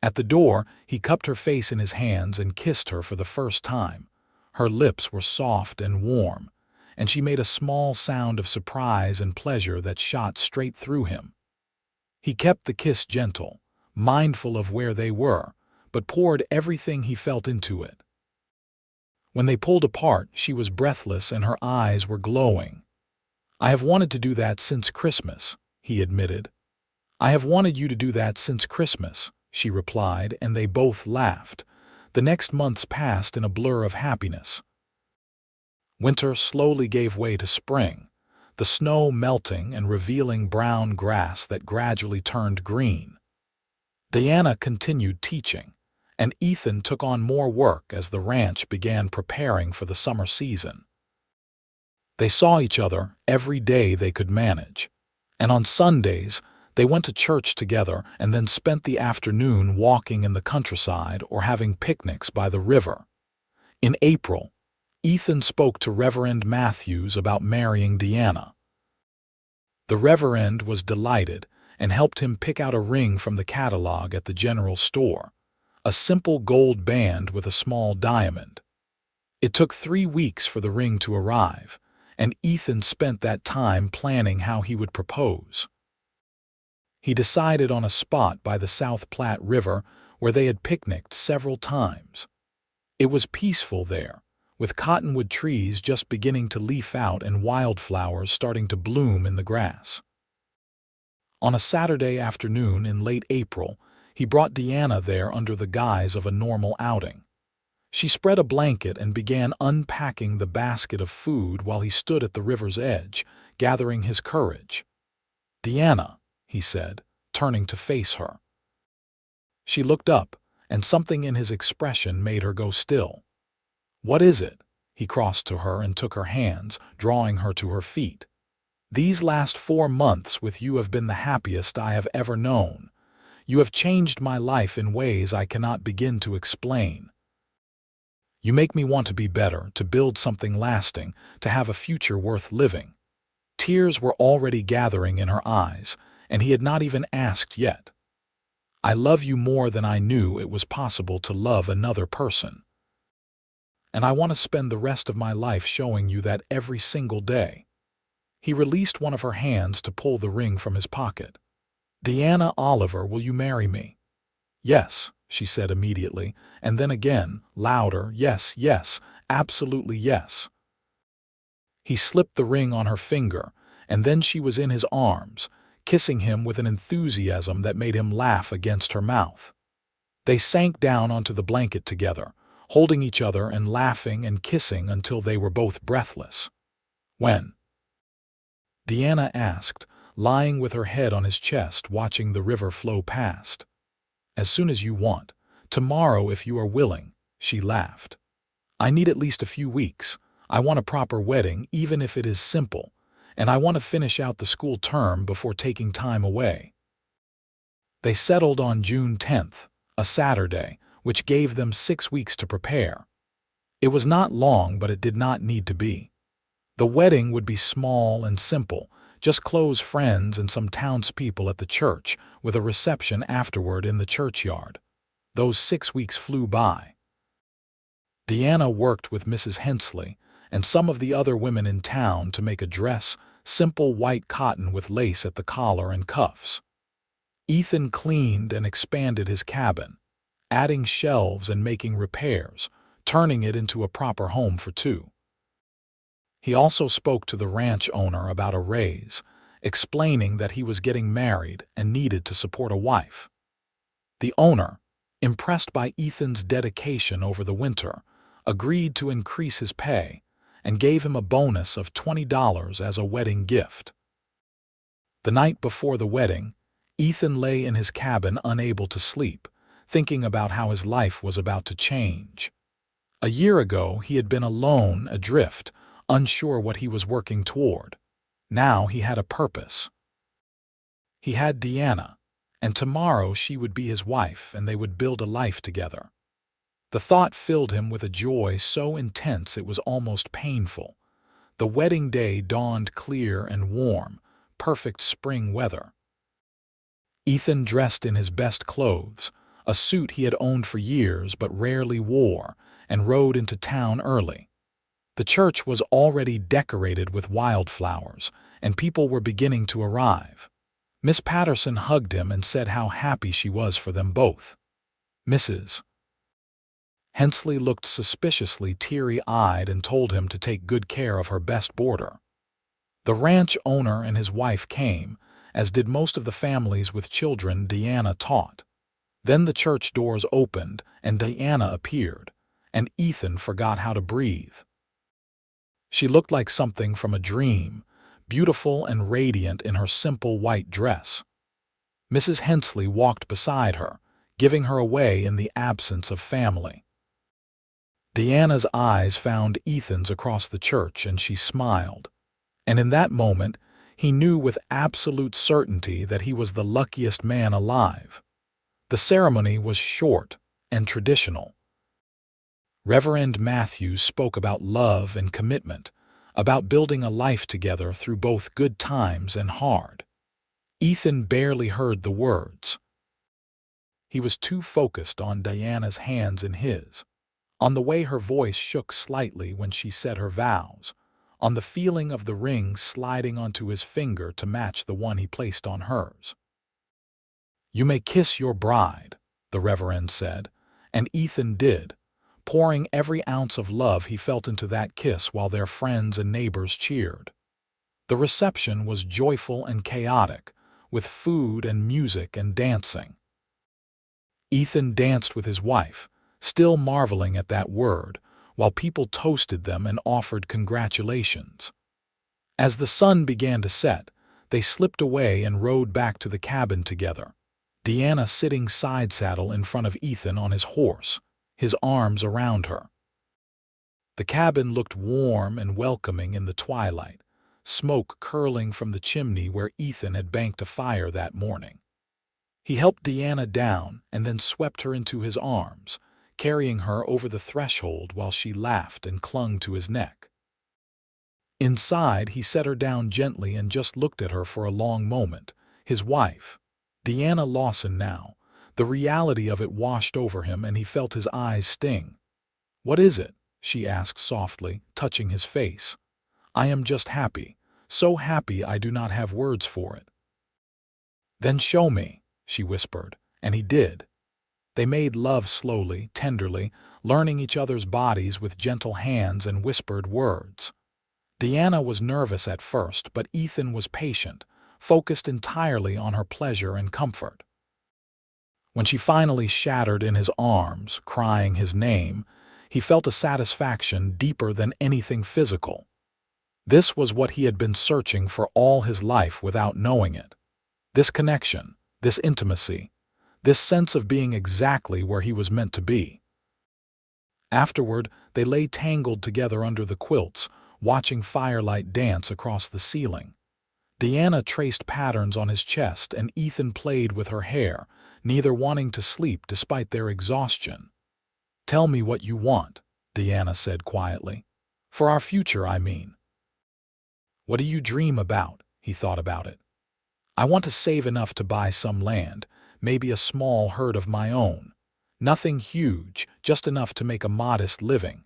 At the door, he cupped her face in his hands and kissed her for the first time. Her lips were soft and warm, and she made a small sound of surprise and pleasure that shot straight through him. He kept the kiss gentle, mindful of where they were, but poured everything he felt into it. When they pulled apart, she was breathless and her eyes were glowing. "I have wanted to do that since Christmas," he admitted. "I have wanted you to do that since Christmas," she replied, and they both laughed. The next months passed in a blur of happiness. Winter slowly gave way to spring, the snow melting and revealing brown grass that gradually turned green. Deanna continued teaching, and Ethan took on more work as the ranch began preparing for the summer season. They saw each other every day they could manage, and on Sundays they went to church together and then spent the afternoon walking in the countryside or having picnics by the river. In April, Ethan spoke to Reverend Matthews about marrying Deanna. The Reverend was delighted and helped him pick out a ring from the catalog at the general store, a simple gold band with a small diamond. It took 3 weeks for the ring to arrive, and Ethan spent that time planning how he would propose. He decided on a spot by the South Platte River where they had picnicked several times. It was peaceful there, with cottonwood trees just beginning to leaf out and wildflowers starting to bloom in the grass. On a Saturday afternoon in late April, he brought Deanna there under the guise of a normal outing. She spread a blanket and began unpacking the basket of food while he stood at the river's edge, gathering his courage. "Deanna," he said, turning to face her. She looked up, and something in his expression made her go still. "What is it?" He crossed to her and took her hands, drawing her to her feet. "These last 4 months with you have been the happiest I have ever known. You have changed my life in ways I cannot begin to explain. You make me want to be better, to build something lasting, to have a future worth living." Tears were already gathering in her eyes, and he had not even asked yet. "I love you more than I knew it was possible to love another person. And I want to spend the rest of my life showing you that every single day." He released one of her hands to pull the ring from his pocket. "Deanna Oliver, will you marry me?" "Yes," she said immediately, and then again, louder, "Yes, yes, absolutely yes." He slipped the ring on her finger, and then she was in his arms, kissing him with an enthusiasm that made him laugh against her mouth. They sank down onto the blanket together, holding each other and laughing and kissing until they were both breathless. "When?" Deanna asked, lying with her head on his chest, watching the river flow past. "As soon as you want. Tomorrow if you are willing," she laughed. "I need at least a few weeks. I want a proper wedding, even if it is simple, and I want to finish out the school term before taking time away." They settled on June 10th, a Saturday, which gave them 6 weeks to prepare. It was not long, but it did not need to be. The wedding would be small and simple, just close friends and some townspeople at the church, with a reception afterward in the churchyard. Those 6 weeks flew by. Deanna worked with Mrs. Hensley and some of the other women in town to make a dress, simple white cotton with lace at the collar and cuffs. Ethan cleaned and expanded his cabin, adding shelves and making repairs, turning it into a proper home for two. He also spoke to the ranch owner about a raise, explaining that he was getting married and needed to support a wife. The owner, impressed by Ethan's dedication over the winter, agreed to increase his pay and gave him a bonus of $20 as a wedding gift. The night before the wedding, Ethan lay in his cabin unable to sleep, thinking about how his life was about to change. A year ago, he had been alone, adrift, unsure what he was working toward. Now he had a purpose. He had Deanna, and tomorrow she would be his wife and they would build a life together. The thought filled him with a joy so intense it was almost painful. The wedding day dawned clear and warm, perfect spring weather. Ethan dressed in his best clothes, a suit he had owned for years but rarely wore, and rode into town early. The church was already decorated with wildflowers, and people were beginning to arrive. Miss Patterson hugged him and said how happy she was for them both. Mrs. Hensley looked suspiciously teary-eyed and told him to take good care of her best boarder. The ranch owner and his wife came, as did most of the families with children Deanna taught. Then the church doors opened and Deanna appeared, and Ethan forgot how to breathe. She looked like something from a dream, beautiful and radiant in her simple white dress. Mrs. Hensley walked beside her, giving her away in the absence of family. Deanna's eyes found Ethan's across the church and she smiled. And in that moment, he knew with absolute certainty that he was the luckiest man alive. The ceremony was short and traditional. Reverend Matthews spoke about love and commitment, about building a life together through both good times and hard. Ethan barely heard the words. He was too focused on Diana's hands in his, on the way her voice shook slightly when she said her vows, on the feeling of the ring sliding onto his finger to match the one he placed on hers. "You may kiss your bride," the Reverend said, and Ethan did, pouring every ounce of love he felt into that kiss while their friends and neighbors cheered. The reception was joyful and chaotic, with food and music and dancing. Ethan danced with his wife, still marveling at that word, while people toasted them and offered congratulations. As the sun began to set, they slipped away and rode back to the cabin together, Deanna sitting side saddle in front of Ethan on his horse, his arms around her. The cabin looked warm and welcoming in the twilight, smoke curling from the chimney where Ethan had banked a fire that morning. He helped Deanna down and then swept her into his arms, carrying her over the threshold while she laughed and clung to his neck. Inside, he set her down gently and just looked at her for a long moment, his wife, Deanna Lawson now. The reality of it washed over him and he felt his eyes sting. "What is it?" she asked softly, touching his face. "I am just happy, so happy I do not have words for it." "Then show me," she whispered, and he did. They made love slowly, tenderly, learning each other's bodies with gentle hands and whispered words. Deanna was nervous at first, but Ethan was patient, focused entirely on her pleasure and comfort. When she finally shattered in his arms, crying his name, he felt a satisfaction deeper than anything physical. This was what he had been searching for all his life without knowing it. This connection, this intimacy, this sense of being exactly where he was meant to be. Afterward, they lay tangled together under the quilts, watching firelight dance across the ceiling. Deanna traced patterns on his chest and Ethan played with her hair, neither wanting to sleep despite their exhaustion. "Tell me what you want," Deanna said quietly. "For our future, I mean." "What do you dream about?" He thought about it. "I want to save enough to buy some land, maybe a small herd of my own. Nothing huge, just enough to make a modest living.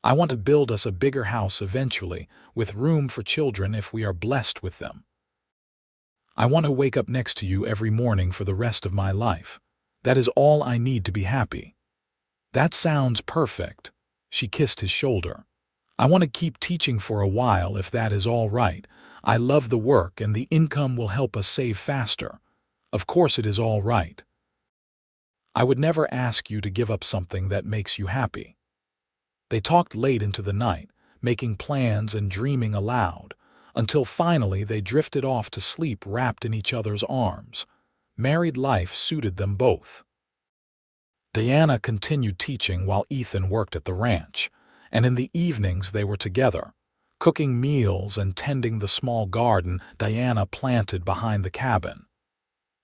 I want to build us a bigger house eventually, with room for children if we are blessed with them. I want to wake up next to you every morning for the rest of my life. That is all I need to be happy." "That sounds perfect." She kissed his shoulder. I want to keep teaching for a while if that is all right. I love the work and the income will help us save faster. Of course it is all right. I would never ask you to give up something that makes you happy. They talked late into the night, making plans and dreaming aloud, until finally they drifted off to sleep wrapped in each other's arms. Married life suited them both. Diana continued teaching while Ethan worked at the ranch, and in the evenings they were together, cooking meals and tending the small garden Diana planted behind the cabin.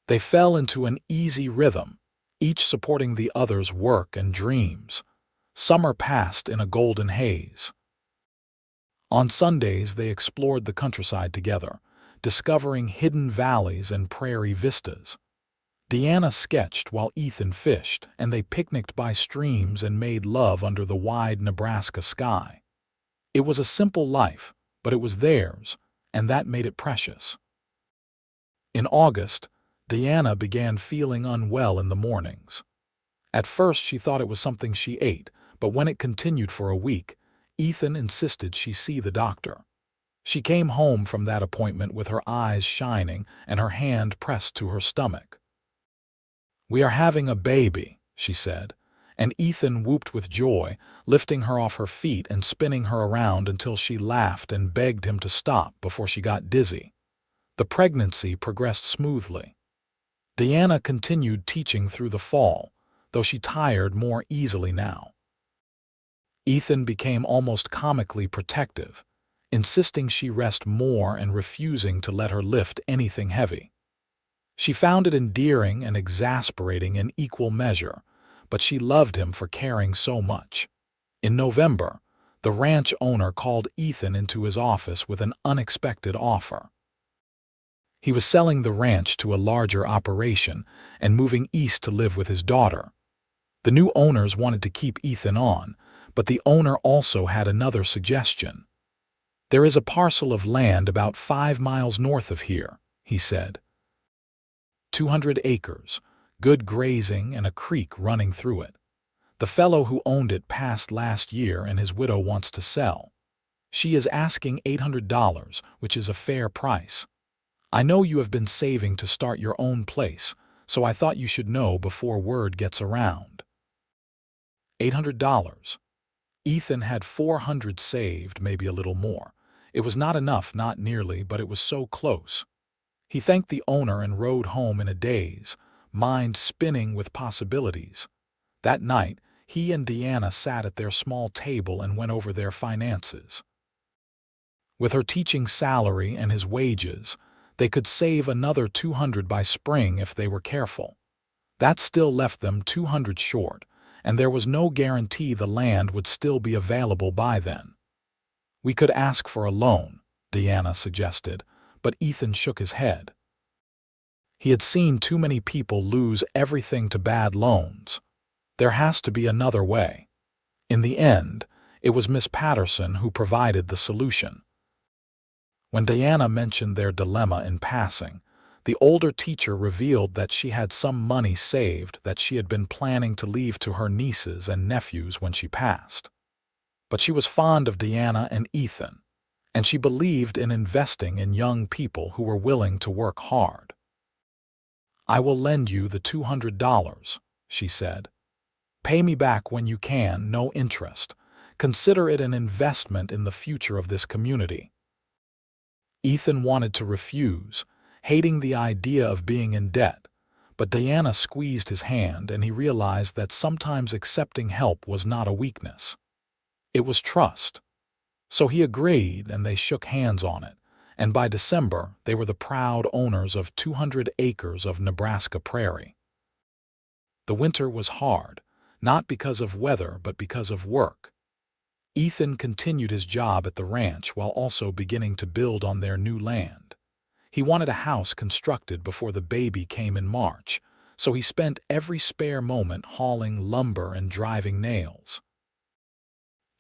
They fell into an easy rhythm, each supporting the other's work and dreams. Summer passed in a golden haze. On Sundays they explored the countryside together, discovering hidden valleys and prairie vistas. Deanna sketched while Ethan fished, and they picnicked by streams and made love under the wide Nebraska sky. It was a simple life, but it was theirs, and that made it precious. In August, Deanna began feeling unwell in the mornings. At first she thought it was something she ate, but when it continued for a week, Ethan insisted she see the doctor. She came home from that appointment with her eyes shining and her hand pressed to her stomach. "We are having a baby," she said, and Ethan whooped with joy, lifting her off her feet and spinning her around until she laughed and begged him to stop before she got dizzy. The pregnancy progressed smoothly. Deanna continued teaching through the fall, though she tired more easily now. Ethan became almost comically protective, insisting she rest more and refusing to let her lift anything heavy. She found it endearing and exasperating in equal measure, but she loved him for caring so much. In November, the ranch owner called Ethan into his office with an unexpected offer. He was selling the ranch to a larger operation and moving east to live with his daughter. The new owners wanted to keep Ethan on, but the owner also had another suggestion. "There is a parcel of land about 5 miles north of here," he said. 200 acres, good grazing and a creek running through it. The fellow who owned it passed last year and his widow wants to sell. She is asking $800, which is a fair price. I know you have been saving to start your own place, so I thought you should know before word gets around. $800. Ethan had 400 saved, maybe a little more. It was not enough, not nearly, but it was so close. He thanked the owner and rode home in a daze, mind spinning with possibilities. That night, he and Deanna sat at their small table and went over their finances. With her teaching salary and his wages, they could save another 200 by spring if they were careful. That still left them 200 short, and there was no guarantee the land would still be available by then. "We could ask for a loan," Deanna suggested, but Ethan shook his head. He had seen too many people lose everything to bad loans. There has to be another way. In the end, it was Miss Patterson who provided the solution. When Diana mentioned their dilemma in passing, the older teacher revealed that she had some money saved that she had been planning to leave to her nieces and nephews when she passed. But she was fond of Diana and Ethan, and she believed in investing in young people who were willing to work hard. "I will lend you the $200, she said. "Pay me back when you can, no interest. Consider it an investment in the future of this community." Ethan wanted to refuse, hating the idea of being in debt, but Diana squeezed his hand and he realized that sometimes accepting help was not a weakness. It was trust. So he agreed and they shook hands on it, and by December they were the proud owners of 200 acres of Nebraska prairie. The winter was hard, not because of weather but because of work. Ethan continued his job at the ranch while also beginning to build on their new land. He wanted a house constructed before the baby came in March, so he spent every spare moment hauling lumber and driving nails.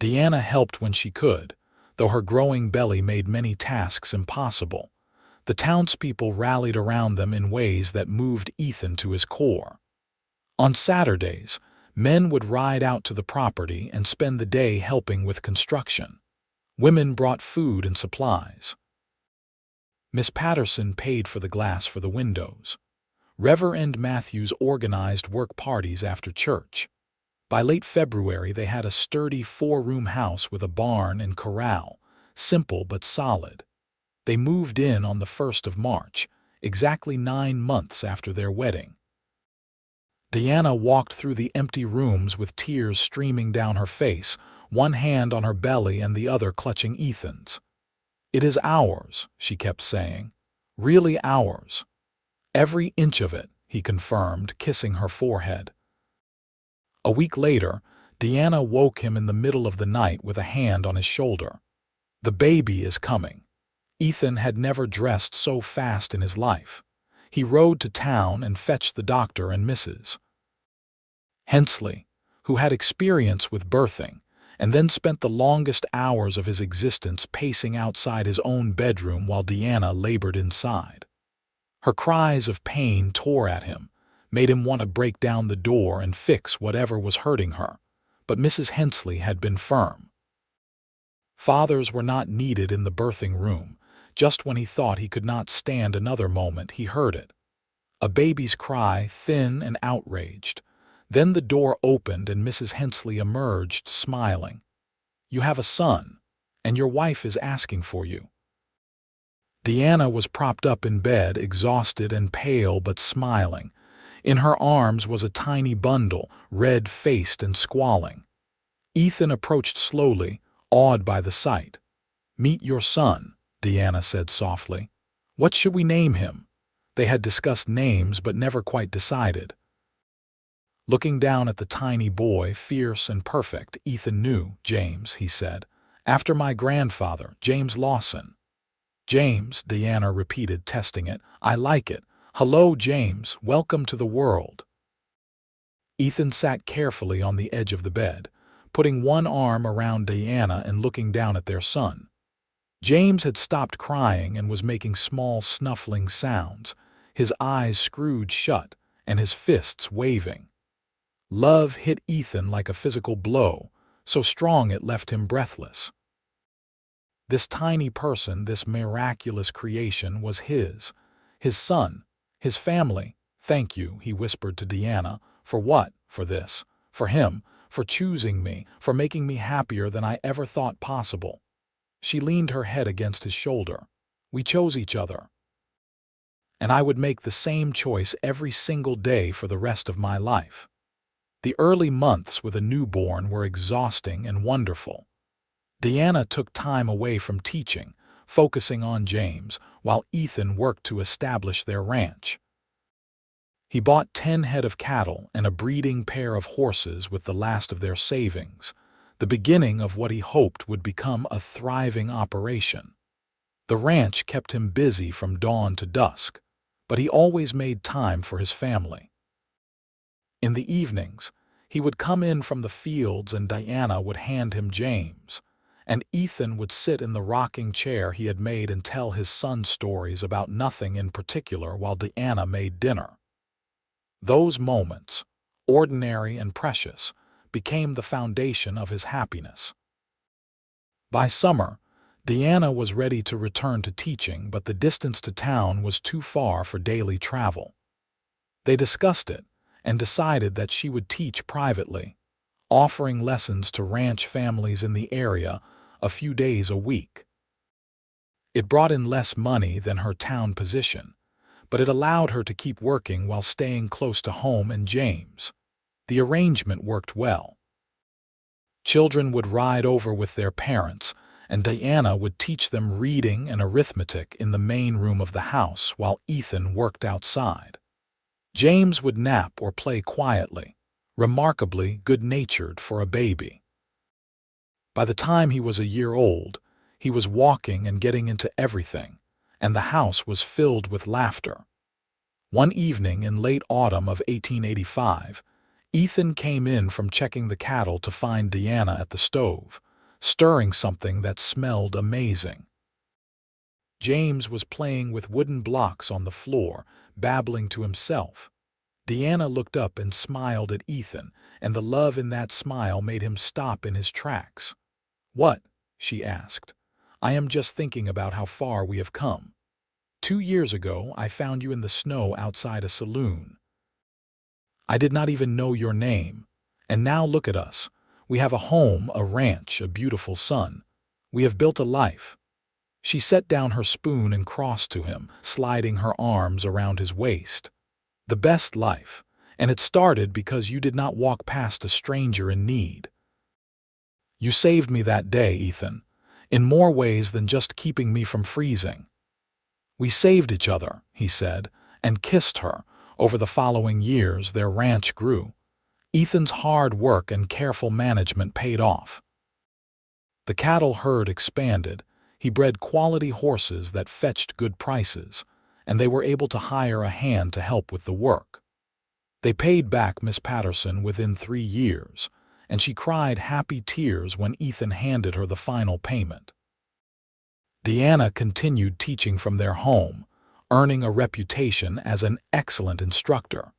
Deanna helped when she could, though her growing belly made many tasks impossible. The townspeople rallied around them in ways that moved Ethan to his core. On Saturdays, men would ride out to the property and spend the day helping with construction. Women brought food and supplies. Miss Patterson paid for the glass for the windows. Reverend Matthews organized work parties after church. By late February, they had a sturdy 4-room house with a barn and corral, simple but solid. They moved in on the 1st of March, exactly 9 months after their wedding. Deanna walked through the empty rooms with tears streaming down her face, one hand on her belly and the other clutching Ethan's. "It is ours," she kept saying. "Really ours." "Every inch of it," he confirmed, kissing her forehead. A week later, Deanna woke him in the middle of the night with a hand on his shoulder. "The baby is coming." Ethan had never dressed so fast in his life. He rode to town and fetched the doctor and Mrs. Hensley, who had experience with birthing, and then spent the longest hours of his existence pacing outside his own bedroom while Deanna labored inside. Her cries of pain tore at him, made him want to break down the door and fix whatever was hurting her, but Mrs. Hensley had been firm. Fathers were not needed in the birthing room. Just when he thought he could not stand another moment, he heard it. A baby's cry, thin and outraged. Then the door opened and Mrs. Hensley emerged, smiling. "You have a son, and your wife is asking for you." Deanna was propped up in bed, exhausted and pale but smiling. In her arms was a tiny bundle, red-faced and squalling. Ethan approached slowly, awed by the sight. "Meet your son," Deanna said softly. "What should we name him?" They had discussed names but never quite decided. Looking down at the tiny boy, fierce and perfect, Ethan knew. "James," he said. "After my grandfather, James Lawson." "James," Deanna repeated, testing it. "I like it. Hello, James. Welcome to the world." Ethan sat carefully on the edge of the bed, putting one arm around Deanna and looking down at their son. James had stopped crying and was making small snuffling sounds, his eyes screwed shut and his fists waving. Love hit Ethan like a physical blow, so strong it left him breathless. This tiny person, this miraculous creation, was his son, his family. "Thank you," he whispered to Deanna. "For what? For this. For him. For choosing me. For making me happier than I ever thought possible." She leaned her head against his shoulder. "We chose each other. And I would make the same choice every single day for the rest of my life." The early months with a newborn were exhausting and wonderful. Deanna took time away from teaching, focusing on James, while Ethan worked to establish their ranch. He bought 10 head of cattle and a breeding pair of horses with the last of their savings, the beginning of what he hoped would become a thriving operation. The ranch kept him busy from dawn to dusk, but he always made time for his family. In the evenings, he would come in from the fields and Deanna would hand him James, and Ethan would sit in the rocking chair he had made and tell his son stories about nothing in particular while Deanna made dinner. Those moments, ordinary and precious, became the foundation of his happiness. By summer, Deanna was ready to return to teaching, but the distance to town was too far for daily travel. They discussed it and decided that she would teach privately, offering lessons to ranch families in the area a few days a week. It brought in less money than her town position, but it allowed her to keep working while staying close to home and James. The arrangement worked well. Children would ride over with their parents, and Deanna would teach them reading and arithmetic in the main room of the house while Ethan worked outside. James would nap or play quietly, remarkably good-natured for a baby. By the time he was a year old, he was walking and getting into everything, and the house was filled with laughter. One evening in late autumn of 1885, Ethan came in from checking the cattle to find Deanna at the stove, stirring something that smelled amazing. James was playing with wooden blocks on the floor, babbling to himself. Deanna looked up and smiled at Ethan, and the love in that smile made him stop in his tracks. "What?" she asked. "I am just thinking about how far we have come. 2 years ago, I found you in the snow outside a saloon. I did not even know your name. And now look at us. We have a home, a ranch, a beautiful son. We have built a life." She set down her spoon and crossed to him, sliding her arms around his waist. "The best life. And it started because you did not walk past a stranger in need. You saved me that day, Ethan, in more ways than just keeping me from freezing." "We saved each other," he said, and kissed her. Over the following years, their ranch grew. Ethan's hard work and careful management paid off. The cattle herd expanded. He bred quality horses that fetched good prices, and they were able to hire a hand to help with the work. They paid back Miss Patterson within 3 years, and she cried happy tears when Ethan handed her the final payment. Deanna continued teaching from their home, earning a reputation as an excellent instructor.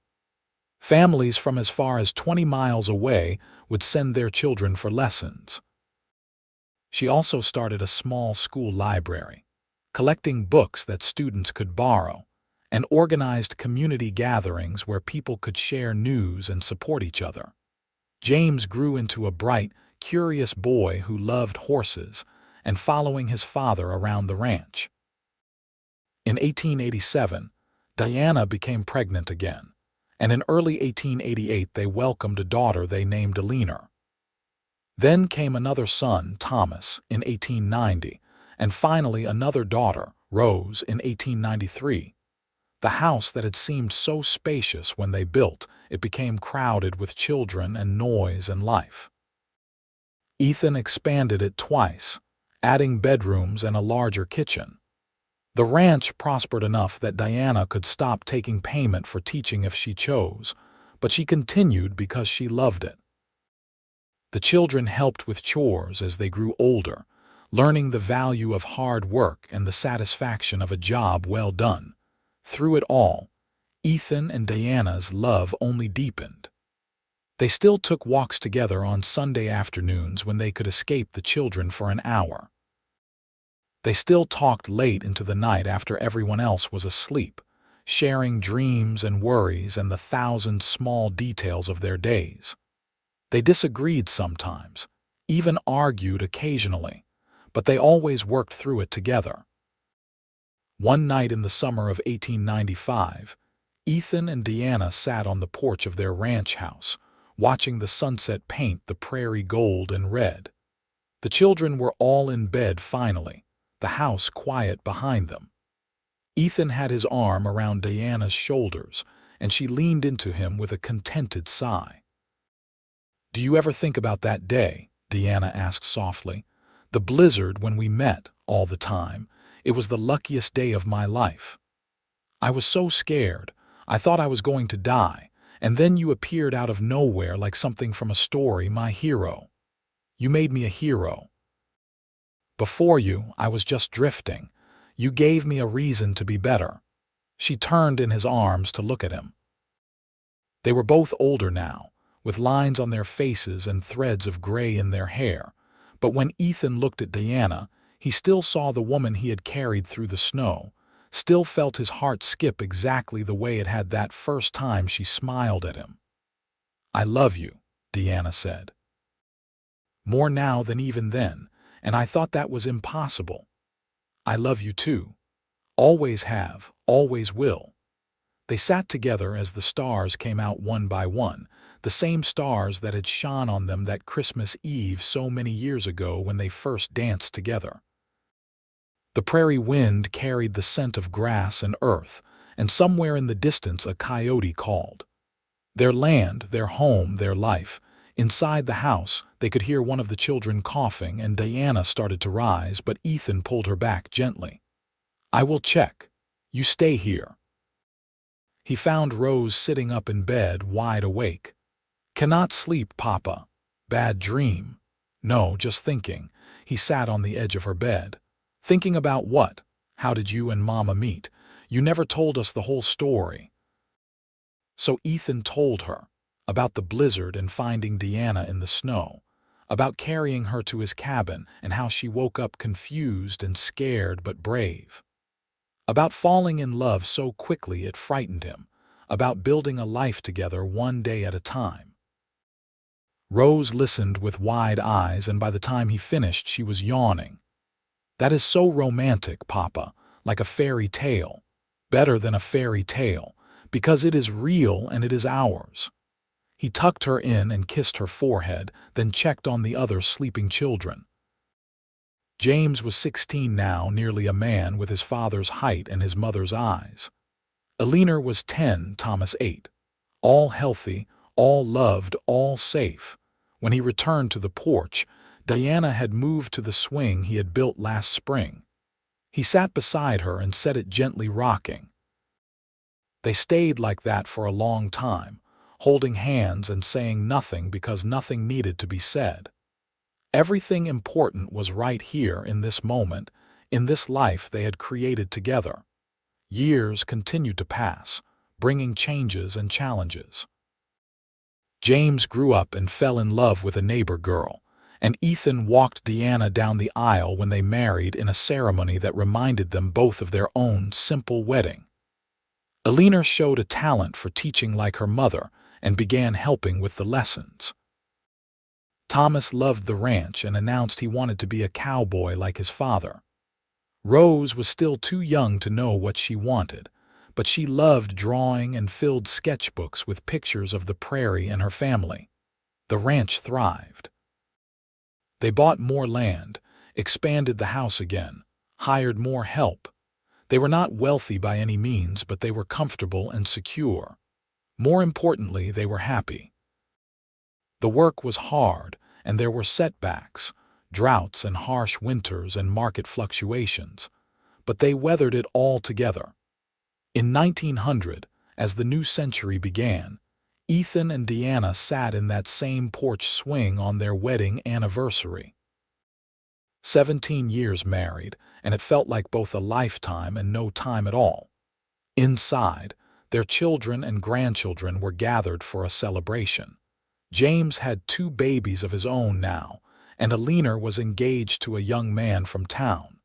Families from as far as 20 miles away would send their children for lessons. She also started a small school library, collecting books that students could borrow, and organized community gatherings where people could share news and support each other. James grew into a bright, curious boy who loved horses and following his father around the ranch. In 1887, Diana became pregnant again, and in early 1888 they welcomed a daughter they named Eleanor. Then came another son, Thomas, in 1890, and finally another daughter, Rose, in 1893. The house that had seemed so spacious when they built, it became crowded with children and noise and life. Ethan expanded it twice, adding bedrooms and a larger kitchen. The ranch prospered enough that Diana could stop taking payment for teaching if she chose, but she continued because she loved it. The children helped with chores as they grew older, learning the value of hard work and the satisfaction of a job well done. Through it all, Ethan and Diana's love only deepened. They still took walks together on Sunday afternoons when they could escape the children for an hour. They still talked late into the night after everyone else was asleep, sharing dreams and worries and the 1,000 small details of their days. They disagreed sometimes, even argued occasionally, but they always worked through it together. One night in the summer of 1895, Ethan and Deanna sat on the porch of their ranch house, watching the sunset paint the prairie gold and red. The children were all in bed finally, the house quiet behind them. Ethan had his arm around Deanna's shoulders, and she leaned into him with a contented sigh. "Do you ever think about that day?" Deanna asked softly. "The blizzard when we met all the time. It was the luckiest day of my life. I was so scared. I thought I was going to die, and then you appeared out of nowhere like something from a story, my hero. You made me a hero. Before you, I was just drifting. You gave me a reason to be better." She turned in his arms to look at him. They were both older now, with lines on their faces and threads of gray in their hair, but when Ethan looked at Deanna, he still saw the woman he had carried through the snow, still felt his heart skip exactly the way it had that first time she smiled at him. "I love you," Deanna said. "More now than even then, and I thought that was impossible. I love you too. Always have, always will." They sat together as the stars came out one by one, the same stars that had shone on them that Christmas Eve so many years ago when they first danced together. The prairie wind carried the scent of grass and earth, and somewhere in the distance a coyote called. Their land, their home, their life. Inside the house, they could hear one of the children coughing, and Diana started to rise, but Ethan pulled her back gently. "I will check. You stay here." He found Rose sitting up in bed, wide awake. "Cannot sleep, Papa. Bad dream." "No, just thinking." He sat on the edge of her bed. "Thinking about what? How did you and Mama meet? You never told us the whole story." So Ethan told her about the blizzard and finding Deanna in the snow, about carrying her to his cabin and how she woke up confused and scared but brave, about falling in love so quickly it frightened him, about building a life together one day at a time. Rose listened with wide eyes, and by the time he finished, she was yawning. "That is so romantic, Papa, like a fairy tale. Better than a fairy tale, because it is real and it is ours." He tucked her in and kissed her forehead, then checked on the other sleeping children. James was 16 now, nearly a man with his father's height and his mother's eyes. Eleanor was 10, Thomas 8. All healthy, all loved, all safe. When he returned to the porch, Diana had moved to the swing he had built last spring. He sat beside her and set it gently rocking. They stayed like that for a long time, holding hands and saying nothing because nothing needed to be said. Everything important was right here in this moment, in this life they had created together. Years continued to pass, bringing changes and challenges. James grew up and fell in love with a neighbor girl, and Ethan walked Diana down the aisle when they married in a ceremony that reminded them both of their own simple wedding. Eleanor showed a talent for teaching like her mother and began helping with the lessons. Thomas loved the ranch and announced he wanted to be a cowboy like his father. Rose was still too young to know what she wanted, but she loved drawing and filled sketchbooks with pictures of the prairie and her family. The ranch thrived. They bought more land, expanded the house again, hired more help. They were not wealthy by any means, but they were comfortable and secure. More importantly, they were happy. The work was hard, and there were setbacks, droughts and harsh winters and market fluctuations, but they weathered it all together. In 1900, as the new century began, Ethan and Diana sat in that same porch swing on their wedding anniversary. 17 years married, and it felt like both a lifetime and no time at all. Inside, their children and grandchildren were gathered for a celebration. James had 2 babies of his own now, and Eleanor was engaged to a young man from town.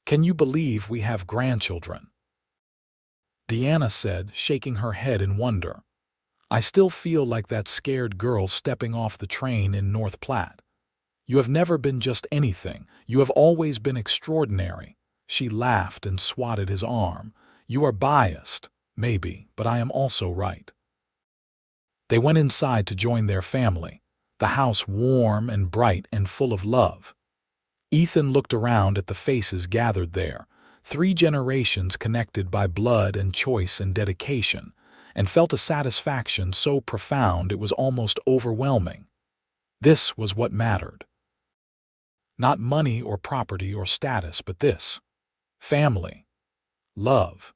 "Can you believe we have grandchildren?" Diana said, shaking her head in wonder. "I still feel like that scared girl stepping off the train in North Platte. You have never been just anything. You have always been extraordinary." She laughed and swatted his arm. "You are biased, maybe, but I am also right." They went inside to join their family, the house warm and bright and full of love. Ethan looked around at the faces gathered there, 3 generations connected by blood and choice and dedication, and felt a satisfaction so profound it was almost overwhelming. This was what mattered. Not money or property or status, but this. Family. Love.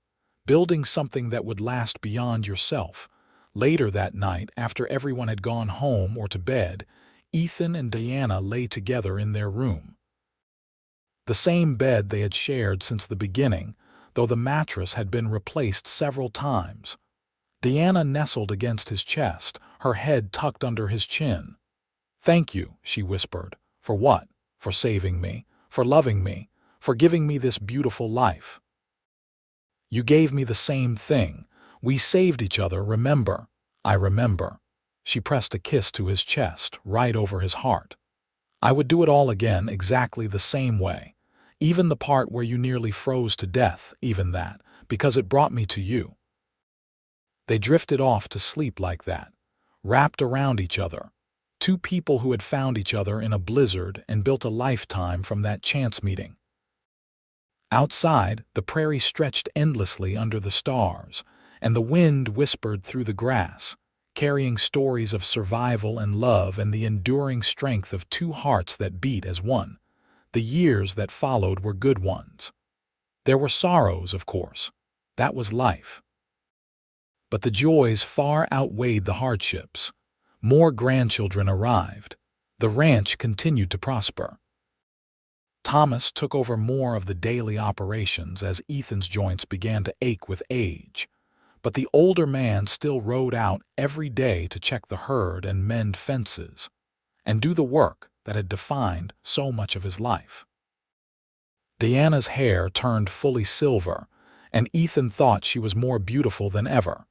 Building something that would last beyond yourself. Later that night, after everyone had gone home or to bed, Ethan and Diana lay together in their room. The same bed they had shared since the beginning, though the mattress had been replaced several times. Diana nestled against his chest, her head tucked under his chin. "Thank you," she whispered. "For what? For saving me, for loving me, for giving me this beautiful life. You gave me the same thing. We saved each other, remember?" "I remember." She pressed a kiss to his chest, right over his heart. "I would do it all again exactly the same way. Even the part where you nearly froze to death, even that, because it brought me to you." They drifted off to sleep like that, wrapped around each other. 2 people who had found each other in a blizzard and built a lifetime from that chance meeting. Outside, the prairie stretched endlessly under the stars, and the wind whispered through the grass, carrying stories of survival and love and the enduring strength of 2 hearts that beat as one. The years that followed were good ones. There were sorrows, of course. That was life. But the joys far outweighed the hardships. More grandchildren arrived. The ranch continued to prosper. Thomas took over more of the daily operations as Ethan's joints began to ache with age. But the older man still rode out every day to check the herd and mend fences, and do the work that had defined so much of his life. Deanna's hair turned fully silver, and Ethan thought she was more beautiful than ever.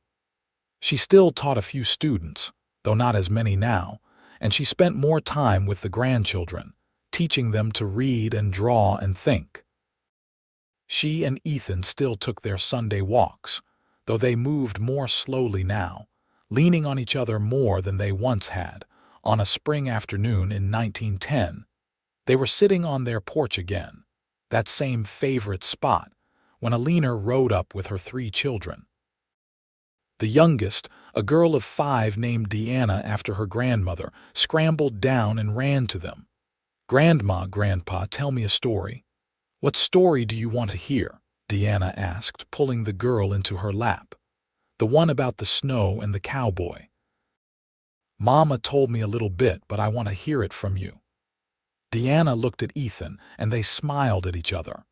She still taught a few students, though not as many now, and she spent more time with the grandchildren, teaching them to read and draw and think. She and Ethan still took their Sunday walks, though they moved more slowly now, leaning on each other more than they once had. On a spring afternoon in 1910, they were sitting on their porch again, that same favorite spot, when Alina rode up with her 3 children. The youngest, a girl of 5 named Deanna after her grandmother, scrambled down and ran to them. "Grandma, Grandpa, tell me a story." "What story do you want to hear?" Deanna asked, pulling the girl into her lap. "The one about the snow and the cowboy." "Mama told me a little bit, but I want to hear it from you." Deanna looked at Ethan, and they smiled at each other.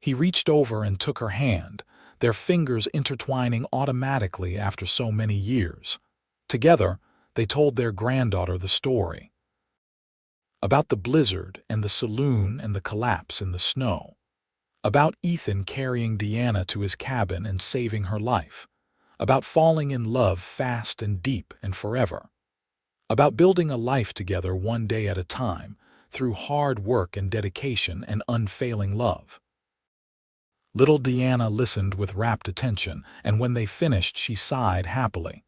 He reached over and took her hand, their fingers intertwining automatically after so many years. Together, they told their granddaughter the story. About the blizzard and the saloon and the collapse in the snow. About Ethan carrying Deanna to his cabin and saving her life. About falling in love fast and deep and forever. About building a life together one day at a time, through hard work and dedication and unfailing love. Little Deanna listened with rapt attention, and when they finished she sighed happily.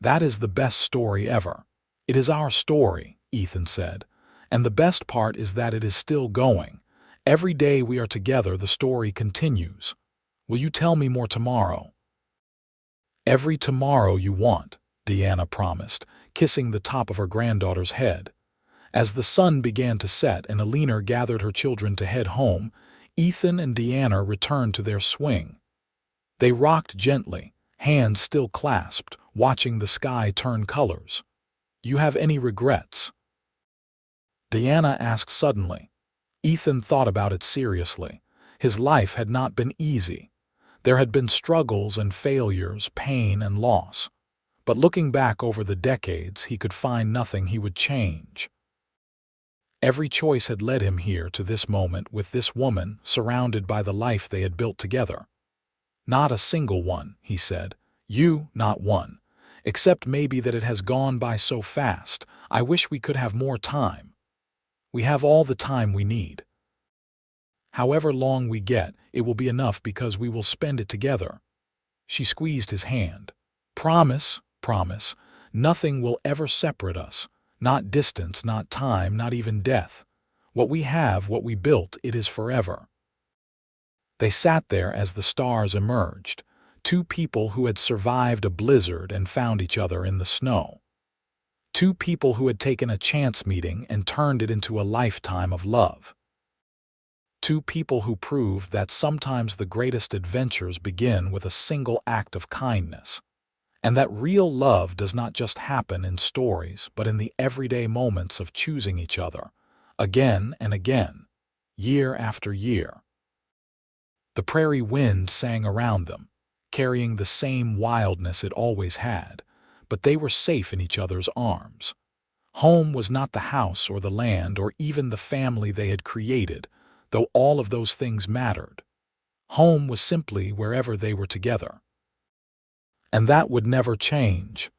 "That is the best story ever. It is our story," Ethan said, "and the best part is that it is still going. Every day we are together the story continues. Will you tell me more tomorrow?" "Every tomorrow you want," Deanna promised, kissing the top of her granddaughter's head. As the sun began to set and Alina gathered her children to head home, Ethan and Deanna returned to their swing. They rocked gently, hands still clasped, watching the sky turn colors. "You have any regrets?" Deanna asked suddenly. Ethan thought about it seriously. His life had not been easy. There had been struggles and failures, pain and loss. But looking back over the decades, he could find nothing he would change. Every choice had led him here to this moment with this woman, surrounded by the life they had built together. "Not a single one," he said. "You, not one. Except maybe that it has gone by so fast. I wish we could have more time. We have all the time we need. However long we get, it will be enough because we will spend it together." She squeezed his hand. "Promise, promise. Nothing will ever separate us. Not distance, not time, not even death. What we have, what we built, it is forever." They sat there as the stars emerged, 2 people who had survived a blizzard and found each other in the snow. 2 people who had taken a chance meeting and turned it into a lifetime of love. 2 people who proved that sometimes the greatest adventures begin with a single act of kindness. And that real love does not just happen in stories, but in the everyday moments of choosing each other, again and again, year after year. The prairie wind sang around them, carrying the same wildness it always had, but they were safe in each other's arms. Home was not the house or the land or even the family they had created, though all of those things mattered. Home was simply wherever they were together. And that would never change.